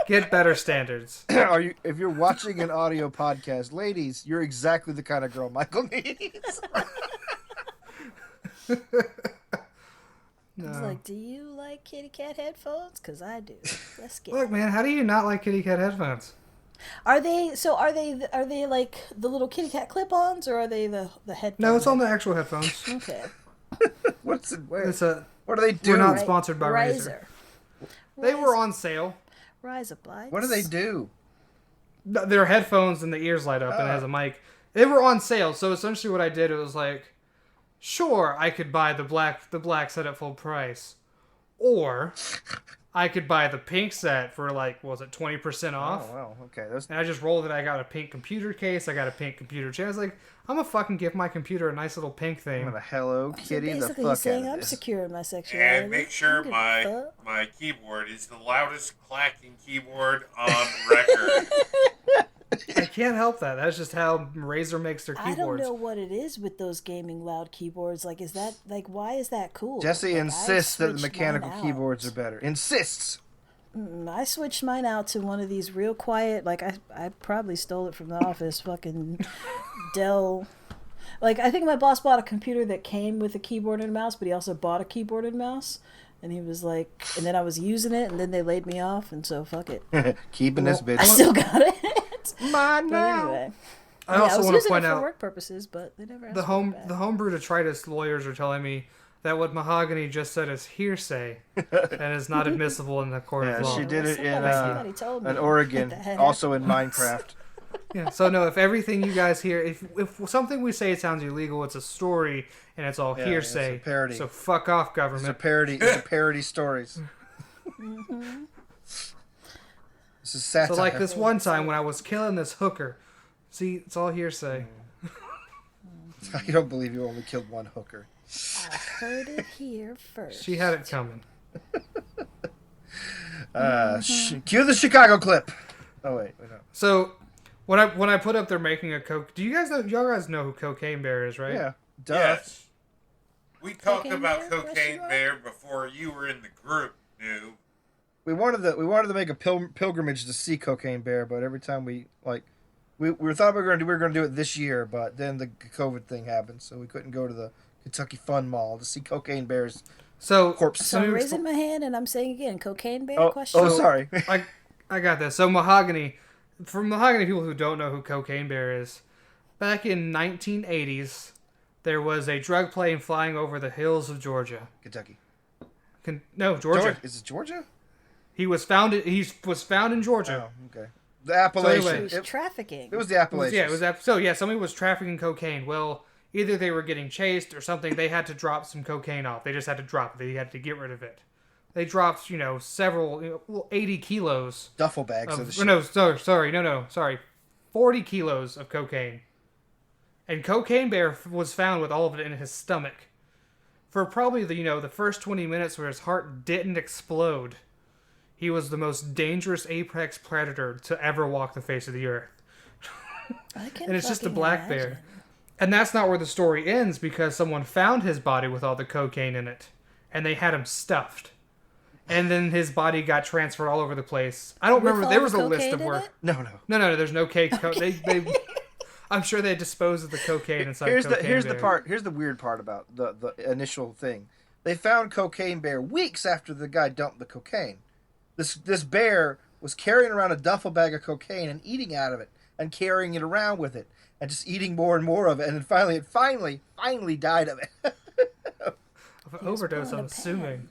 Get better standards. if you're watching an audio podcast, ladies, you're exactly the kind of girl Michael needs. It's like, do you like kitty cat headphones? Because I do. Let's get Look, man, how do you not like kitty cat headphones? Are they like the little kitty cat clip-ons, or are they the headphones? No, it's on the actual headphones. Okay. What's it? Where? What What do they do? We're not sponsored by Razer. Riser. They were on sale. Rise up lights. What do they do? They're headphones and the ears light up and it has a mic. They were on sale, so essentially what I did, it was like, sure, I could buy the black set at full price, or I could buy the pink set for like, what was it, 20% off? Oh, wow. Okay. And I just rolled it. I got a pink computer case. I got a pink computer chair. I was like, I'm gonna fucking give my computer a nice little pink thing. I'm gonna Hello Kitty the basically, fuck he's saying out of I'm this. secure in my sexuality. And make sure I don't give a fuck. my keyboard is the loudest clacking keyboard on record. I can't help that. That's just how Razer makes their I keyboards. don't know what it is with those gaming loud keyboards. Like, is that why is that cool? Jesse Like, insists that the switched mechanical mine out. keyboards are better. Insists. I switched mine out to one of these real quiet. Like I probably stole it from the office. Fucking Dell. Like, I think my boss bought a computer that came with a keyboard and a mouse, but he also bought a keyboard and mouse. And he was like, and then I was using it, and then they laid me off, and so fuck it. Keeping this bitch. I still got it. Mine But now. anyway. I Yeah, also was want to using point it for out work purposes, but they never asked the for it back. homebrew detritus lawyers are telling me that what Mahogany just said is hearsay and is not admissible in the court Yeah, of law. she did it in Somebody told me in Oregon, that had also in Minecraft. Yeah, so no, if everything you guys hear, if something we say sounds illegal, it's a story and it's all Yeah, hearsay. it's a parody. So fuck off, It's a government. parody. It's a parody stories. This is satire. So like this one time when I was killing this hooker, see, it's all hearsay. I don't believe you only killed one hooker. I heard it here first. She had it coming. Cue the Chicago clip. Oh wait, no. So when I put up they're making a coke. Do you guys know? Y'all guys know who Cocaine Bear is, right? Yeah. Duh. Yes. We talked Cocaine about Bear? Cocaine Yes, Bear before you were in the group, noob. We wanted to make a pilgrimage to see Cocaine Bear, but every time we thought we were gonna do it this year, but then the COVID thing happened, so we couldn't go to the Kentucky Fun Mall to see Cocaine Bear's So corpse. So I'm raising my hand and I'm saying again, Cocaine Bear? Oh, Question. oh, sorry. I got this. So Mahogany, for Mahogany people who don't know who Cocaine Bear is, back in 1980s, there was a drug plane flying over the hills of Georgia. Kentucky. No, Georgia. Is it Georgia? He was found in Georgia. Oh, okay. The Appalachian. So anyway, It was trafficking. It was the Appalachians. Yeah, it was somebody was trafficking cocaine. Well, either they were getting chased or something. They had to drop some cocaine off. They just had to drop it. They had to get rid of it. They dropped, several, 80 kilos. Duffel bags of the shit. No, sorry. 40 kilos of cocaine. And Cocaine Bear was found with all of it in his stomach. For probably the first 20 minutes where his heart didn't explode, he was the most dangerous apex predator to ever walk the face of the earth. And it's just a black bear. And that's not where the story ends, because someone found his body with all the cocaine in it. And they had him stuffed. And then his body got transferred all over the place. I don't remember. There was a list of where... No. No, there's no cake. They I'm sure they disposed of the cocaine inside Here's Cocaine the Bear. Here's the weird part about the initial thing. They found Cocaine Bear weeks after the guy dumped the cocaine. This bear was carrying around a duffel bag of cocaine and eating out of it and carrying it around with it and just eating more and more of it, and then finally died of it. Of an overdose, I'm assuming.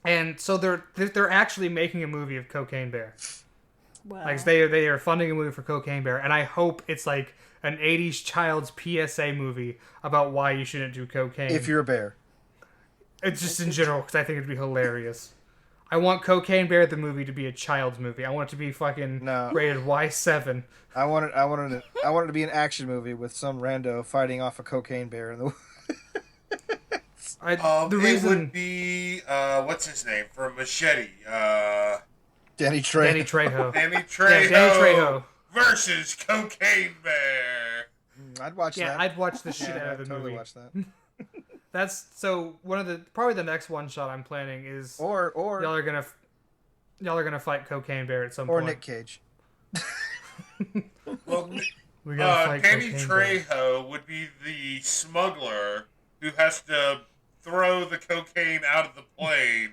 And so they're actually making a movie of Cocaine Bear. Wow. Like they are funding a movie for Cocaine Bear, and I hope it's like an 80s child's PSA movie about why you shouldn't do cocaine. If you're a bear. It's just in general, because I think it'd be hilarious. I want Cocaine Bear the movie to be a child's movie. I want it to be fucking rated Y7. I want it to be an action movie with some rando fighting off a cocaine bear in the It would be what's his name from Machete? Danny Trejo. Danny Trejo. Danny Trejo. Yeah, Danny Trejo Versus Cocaine Bear. I'd watch that. Yeah, I'd watch the shit out of the totally movie. watch that. That's so one of the probably the next one shot I'm planning is or y'all are gonna fight Cocaine Bear at some point. Or Nick Cage. Well, We gotta fight Danny Cocaine Bear. Trejo would be the smuggler who has to throw the cocaine out of the plane,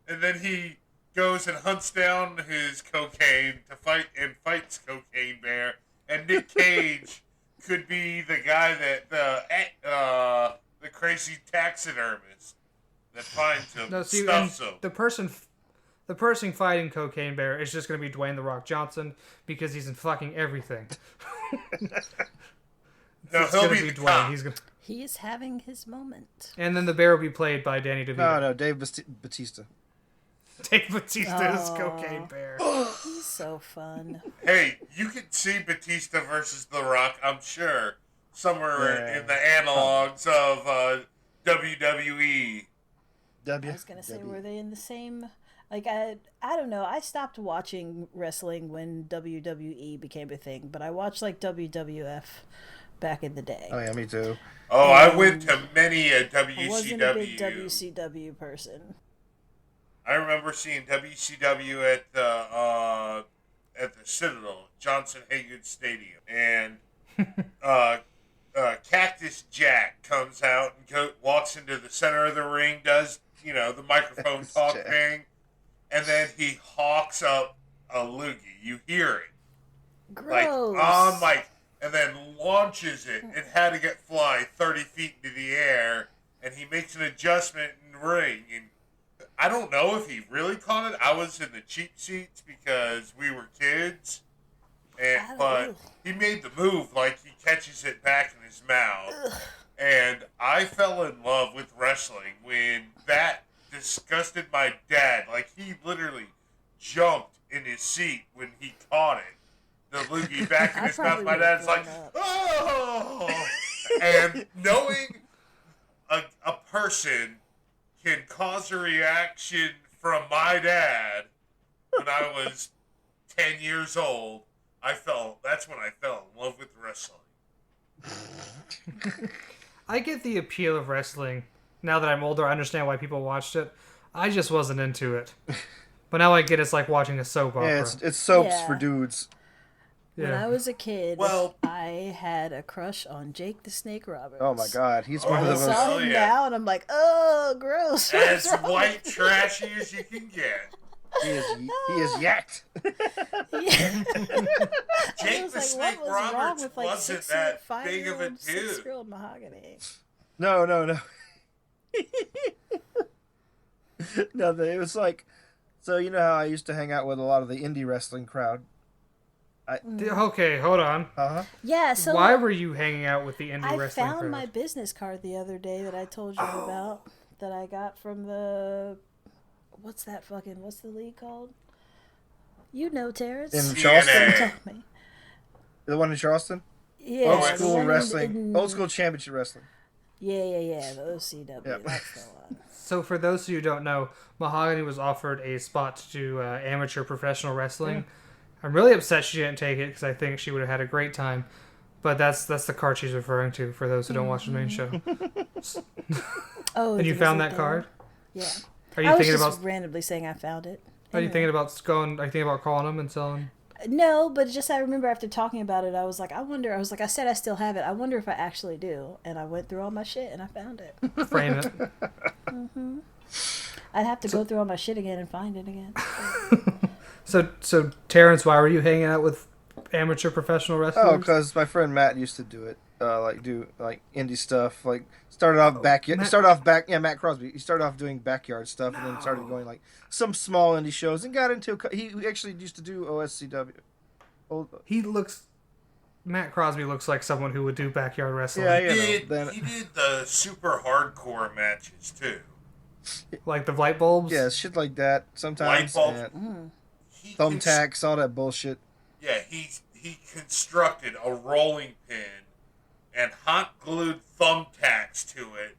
and then he goes and hunts down his cocaine to fights Cocaine Bear, and Nick Cage could be the guy that the crazy taxidermist that finds him, No, see, stuffs him. the person fighting Cocaine Bear is just gonna be Dwayne the Rock Johnson because he's in fucking everything. No, It's he'll gonna be be the Dwayne. cop. He's gonna, He is having his moment. and then the bear will be played by Danny DeVito. No, Dave Bautista. Dave Bautista is Oh. Cocaine Bear. He's so fun. Hey, you could see Batista versus The Rock, I'm sure, somewhere Yeah. in the analogs of WWE. I was gonna say, were they in the same? Like I don't know. I stopped watching wrestling when WWE became a thing, but I watched like WWF back in the day. Oh yeah, me too. Oh, I went to many a I wasn't a big WCW. WCW person. I remember seeing WCW at the Citadel, Johnson Haygood Stadium, and Cactus Jack comes out and walks into the center of the ring, does the microphone talk Jack. thing, and then he hawks up a loogie. You hear it like Gross. on mic, and then launches it and had to get fly 30 feet into the air, and he makes an adjustment in the ring, and I don't know if he really caught it. I was in the cheap seats because we were kids, but he made the move like he catches it back in his mouth. And I fell in love with wrestling when that disgusted my dad. Like, he literally jumped in his seat when he caught it. The loogie back in I his mouth. probably My would've dad's like, thrown up. oh! And knowing a person can cause a reaction from my dad when I was 10 years old, that's when I fell in love with wrestling. I get the appeal of wrestling. Now that I'm older, I understand why people watched it. I just wasn't into it. But now I get it's like watching a soap opera. Yeah, it's soaps Yeah. for dudes. When I was a kid, Well- I had a crush on Jake the Snake Roberts. Oh my god, he's one Oh, of I the saw most. Oh, him yeah. now, and I'm like, oh, gross. As What's wrong white with trashy as you can get. He is yacked. you? Yeah. Jake I was the like, Snake what was wrong Roberts with, like, wasn't that big of a dude. Six-year-old mahogany. No. No, it was like, so you know how I used to hang out with a lot of the indie wrestling crowd. Okay, hold on. Yeah, so Why were you hanging out with the indie I wrestling found crowd? my business card the other day that I told you about, that I got from the, what's the league called? You know, Terrence. In TNA. Charleston, Tell me. the one in Charleston, Yeah, old the school one wrestling, in- old school championship wrestling. Yeah, the OCW. Yep. That's the one. So for those of you who don't know, Mahogany was offered a spot to do amateur professional wrestling. I'm really upset she didn't take it because I think she would have had a great time. But that's the card she's referring to for those who don't watch the main show. Oh, And you was found it that there? card? Yeah. Are I you was thinking just about? randomly saying I found it. Are you Anyway. thinking about going? Are you thinking about calling them and selling? No, but just I remember after talking about it, I was like, I said I still have it. I wonder if I actually do. And I went through all my shit and I found it. Frame it. I'd have to go through all my shit again and find it again. So Terrence, why were you hanging out with amateur professional wrestlers? Oh, because my friend Matt used to do it. Do indie stuff. Like started off Matt Crosby. He started off doing backyard stuff, and then started going like some small indie shows, and got into. He actually used to do OSCW. Matt Crosby looks like someone who would do backyard wrestling. Yeah, He did the super hardcore matches too. Like the light bulbs? Yeah, shit like that. Sometimes. Light bulbs. And He thumbtacks, all that bullshit. Yeah, he constructed a rolling pin and hot glued thumbtacks to it,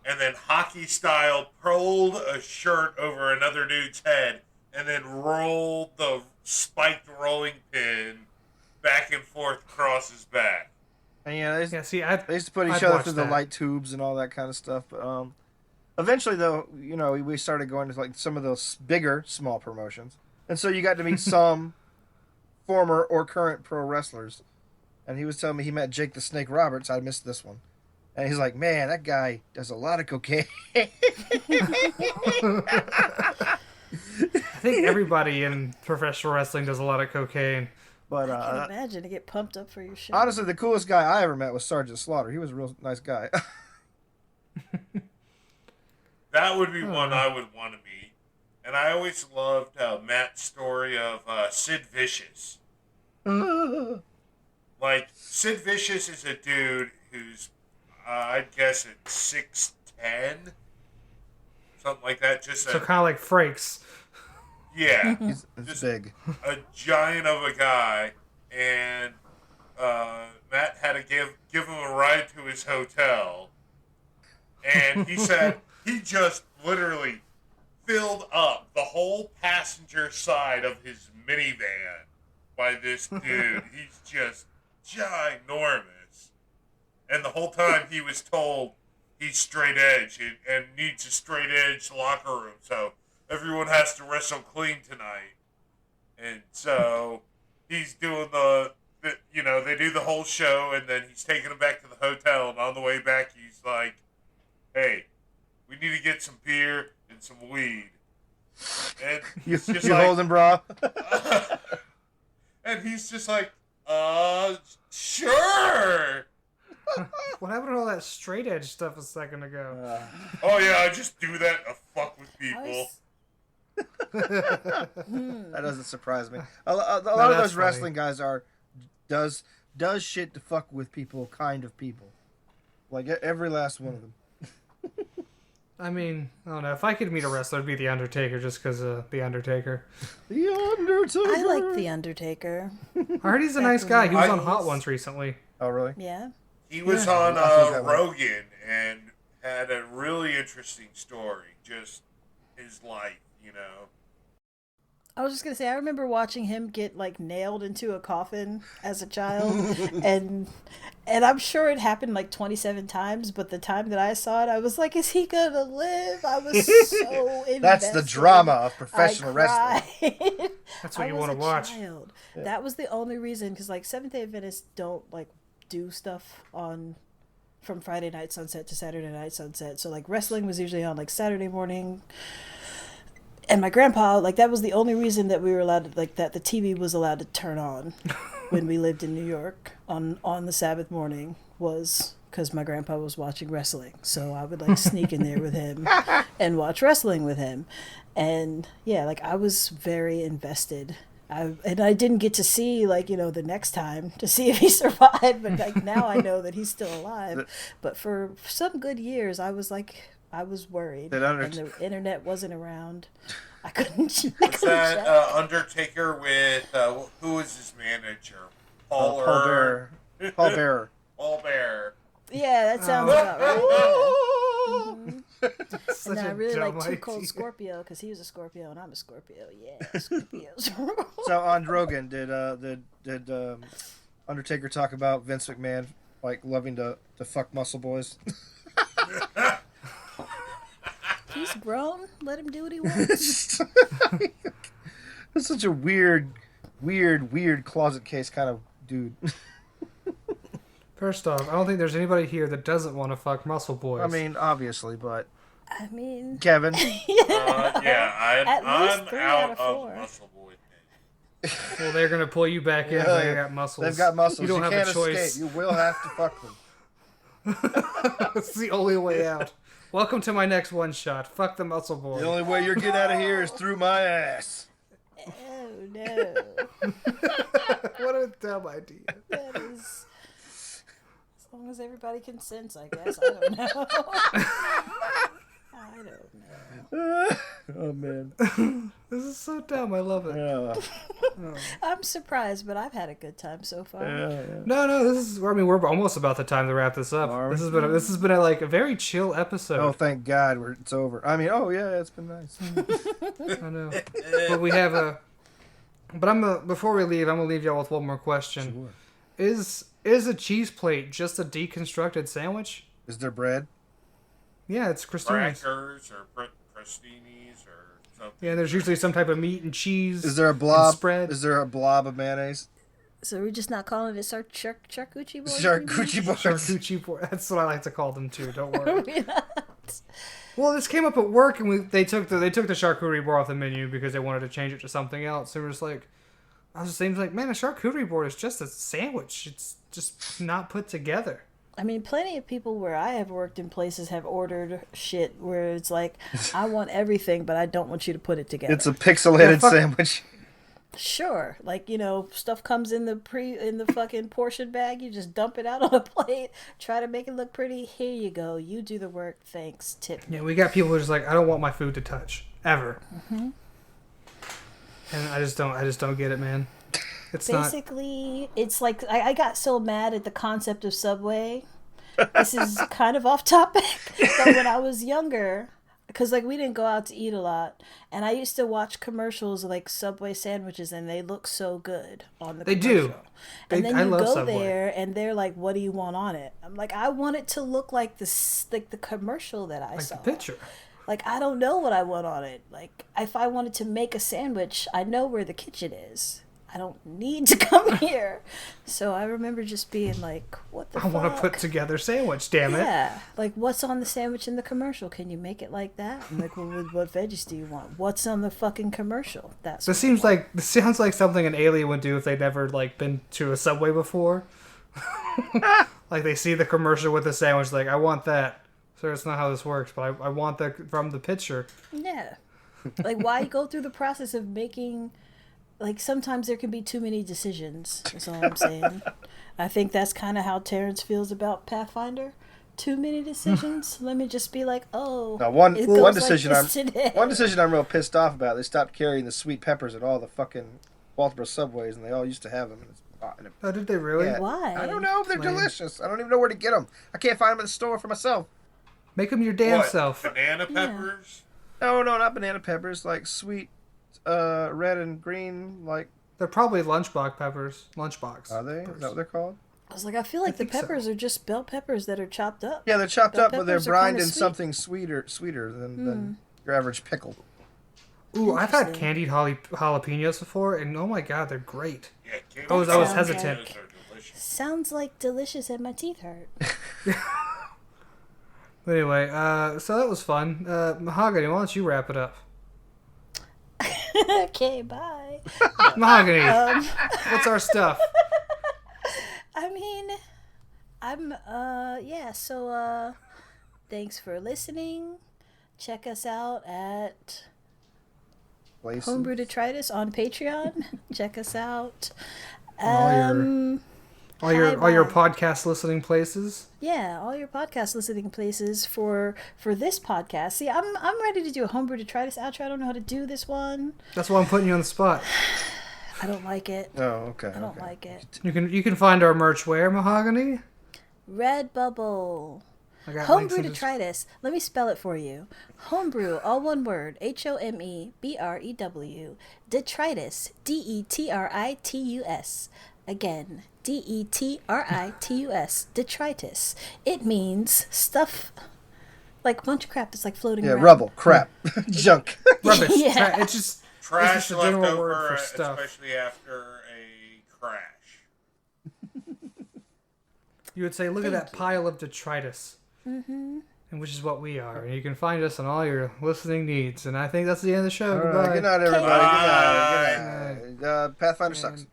and then hockey style pulled a shirt over another dude's head, and then rolled the spiked rolling pin back and forth across his back. And yeah, they used to put each I'd other watch through the that. light tubes and all that kind of stuff. But eventually, though, we started going to like some of those bigger small promotions, and so you got to meet some former or current pro wrestlers. And he was telling me he met Jake the Snake Roberts. I missed this one. And he's like, man, that guy does a lot of cocaine. I think everybody in professional wrestling does a lot of cocaine. But I can imagine to get pumped up for your show. honestly, the coolest guy I ever met was Sergeant Slaughter. He was a real nice guy. That would be one I would want to meet. And I always loved Matt's story of Sid Vicious. Like, Sid Vicious is a dude who's, I'd guess, at 6'10", something like that. Just So kind of like Frakes. yeah, He's Just- big. a giant of a guy, and Matt had to give him a ride to his hotel, and he said he just literally filled up the whole passenger side of his minivan by this dude. He's just ginormous, and the whole time he was told he's straight edge and needs a straight edge locker room, so everyone has to wrestle clean tonight. And so he's doing they do the whole show, and then he's taking him back to the hotel, and on the way back he's like, hey, we need to get some beer and some weed. And You he's just like, holding, bro? and he's just like, sure. What happened to all that straight edge stuff a second ago? Oh yeah, I just do that to fuck with I people. was- That doesn't surprise me. A lot of that's those funny. wrestling guys does shit to fuck with people, kind of people. Like every last one of them. I mean, I don't know. If I could meet a wrestler, it'd be The Undertaker, just because of The Undertaker. The Undertaker. I like The Undertaker. I heard he's a nice guy. He was I- on Hot Ones recently. Oh, really? Yeah. He was Yeah. on I think that one. Rogan and had a really interesting story. Just his life, I was just gonna say, I remember watching him get like nailed into a coffin as a child, and I'm sure it happened like 27 times. But the time that I saw it, I was like, "Is he gonna live?" I was so invested. That's the drama of professional wrestling. That's what you want to watch. Yeah. That was the only reason, because like Seventh Day Adventists don't like do stuff on from Friday night sunset to Saturday night sunset. So like wrestling was usually on like Saturday morning. And my grandpa, like, that was the only reason that we were allowed to, like, that the TV was allowed to turn on when we lived in New York on the Sabbath morning, was because my grandpa was watching wrestling. So I would, like, sneak in there with him and watch wrestling with him. And, yeah, like, I was very invested. And I didn't get to see, like, you know, the next time to see if he survived. But, like, now I know that he's still alive. But for some good years, I was, like... I was worried, and the internet wasn't around. I couldn't. Was that Undertaker with who was his manager? Paul Bearer. Paul Bearer. Paul Bearer. Yeah, that sounds about right. Mm-hmm. And I really like Too idea. Cold Scorpio because he was a Scorpio and I'm a Scorpio. Yeah, Scorpios. So on Rogan, did Undertaker talk about Vince McMahon like loving to fuck muscle boys? He's grown. Let him do what he wants. That's such a weird closet case kind of dude. First off, I don't think there's anybody here that doesn't want to fuck muscle boys. I mean, obviously, but I mean, Kevin. I'm out of muscle boy. Well, they're gonna pull you back in. They got muscles. They've got muscles. You don't have can't a choice. escape. You will have to fuck them. It's the only way out. Welcome to my next one shot. Fuck the muscle boy. The only way you're getting out of here is through my ass. oh no. What a dumb idea. That is. As long as everybody consents, I guess. I don't know. I don't know. Oh man, This is so dumb. I love it. yeah. I'm surprised, but I've had a good time so far. No. This is. I mean, we're almost about the time to wrap this up. Are we? This has been a, like a very chill episode. Oh, thank God, it's over. I mean, it's been nice. I know. But we have a. But before we leave, I'm gonna leave y'all with one more question. Sure. Is a cheese plate just a deconstructed sandwich? Is there bread? Yeah, it's Christina's. Crackers or Crostini's or something. Yeah, there's usually some type of meat and cheese. Is there a blob? Spread? Is there a blob of mayonnaise? So we're just not calling it charcuterie boys? Charcuterie boys. Charcuterie board. That's what I like to call them too. Don't worry. We're not. Well, this came up at work, and they took the charcuterie board off the menu because they wanted to change it to something else. So we're just like, I was just saying, like, man, a charcuterie board is just a sandwich. It's just not put together. I mean, plenty of people where I have worked in places have ordered shit where it's like, I want everything, but I don't want you to put it together. It's a pixelated sandwich. Sure, like, you know, stuff comes in the fucking portion bag. You just dump it out on a plate. Try to make it look pretty. Here you go. You do the work. Thanks. Tip me. Yeah, we got people who are just like, I don't want my food to touch ever. Mm-hmm. And I just don't get it, man. It's basically, it's like I got so mad at the concept of Subway. This is kind of off topic, but when I was younger, because like we didn't go out to eat a lot, and I used to watch commercials of, like Subway sandwiches, and they look so good on the commercial. They do. And then I you love go Subway. there, and they're like, "What do you want on it?" I'm like, "I want it to look like the commercial that I saw." the picture. Like, I don't know what I want on it. Like, if I wanted to make a sandwich, I know where the kitchen is. I don't need to come here. So I remember just being like, what the fuck? I want to put together sandwich, damn it. Yeah. Like, what's on the sandwich in the commercial? Can you make it like that? I'm like, well, what veggies do you want? What's on the fucking commercial? This sounds like something an alien would do if they'd never like been to a Subway before. Like they see the commercial with the sandwich, like, I want that. So that's not how this works, but I want that from the picture. Yeah. Like, why go through the process of making... Like, sometimes there can be too many decisions. That's all I'm saying. I think that's kind of how Terrence feels about Pathfinder. Too many decisions. Let me just be like, oh. Now, one decision like I'm real pissed off about. They stopped carrying the sweet peppers at all the fucking Baltimore subways, and they all used to have them. Oh, did they really? Yeah. Why? I don't know. They're delicious. I don't even know where to get them. I can't find them in the store for myself. Make them your damn What, self. Banana peppers? No, not banana peppers. Like sweet red and green, like... They're probably lunchbox peppers. Lunchbox. Are they? Is that what they're called? I was like, I feel like the think so. peppers are just bell peppers that are chopped up. Yeah, they're chopped Bell up, but they're peppers are kinda brined in sweet. something sweeter than your average pickle. Ooh, I've had Interesting. candied jalapenos before, and oh my god, they're great. Yeah, candy I was Sounds hesitant. jalapenos are delicious. Sounds like delicious and my teeth hurt. Anyway, so that was fun. Mahogany, why don't you wrap it up? Okay, bye. Mahogany, what's our stuff? I mean, so thanks for listening. Check us out at Places. Homebrew Detritus on Patreon. Check us out. All your Bye. podcast listening places. Yeah, all your podcast listening places for this podcast. See, I'm ready to do a Homebrew Detritus outro. I don't know how to do this one. That's why I'm putting you on the spot. I don't like it. Oh, okay. I don't like it. You can find our merch where, Mahogany? Redbubble. I got Homebrew links in the- Detritus. Let me spell it for you. Homebrew, all one word. HOMEBREW. Detritus. DETRITUS. Again, DETRITUS. Detritus. It means stuff like a bunch of crap that's like floating around. Rubble, crap, junk. Rubbish. Yeah. It's just Trash a left general word over, for stuff. especially after a crash. You would say, look at Thank that you. pile of detritus. Mm-hmm. And which is what we are. And you can find us on all your listening needs. And I think that's the end of the show. All Goodbye. right, good night, everybody. Bye. Good night. Pathfinder And- sucks.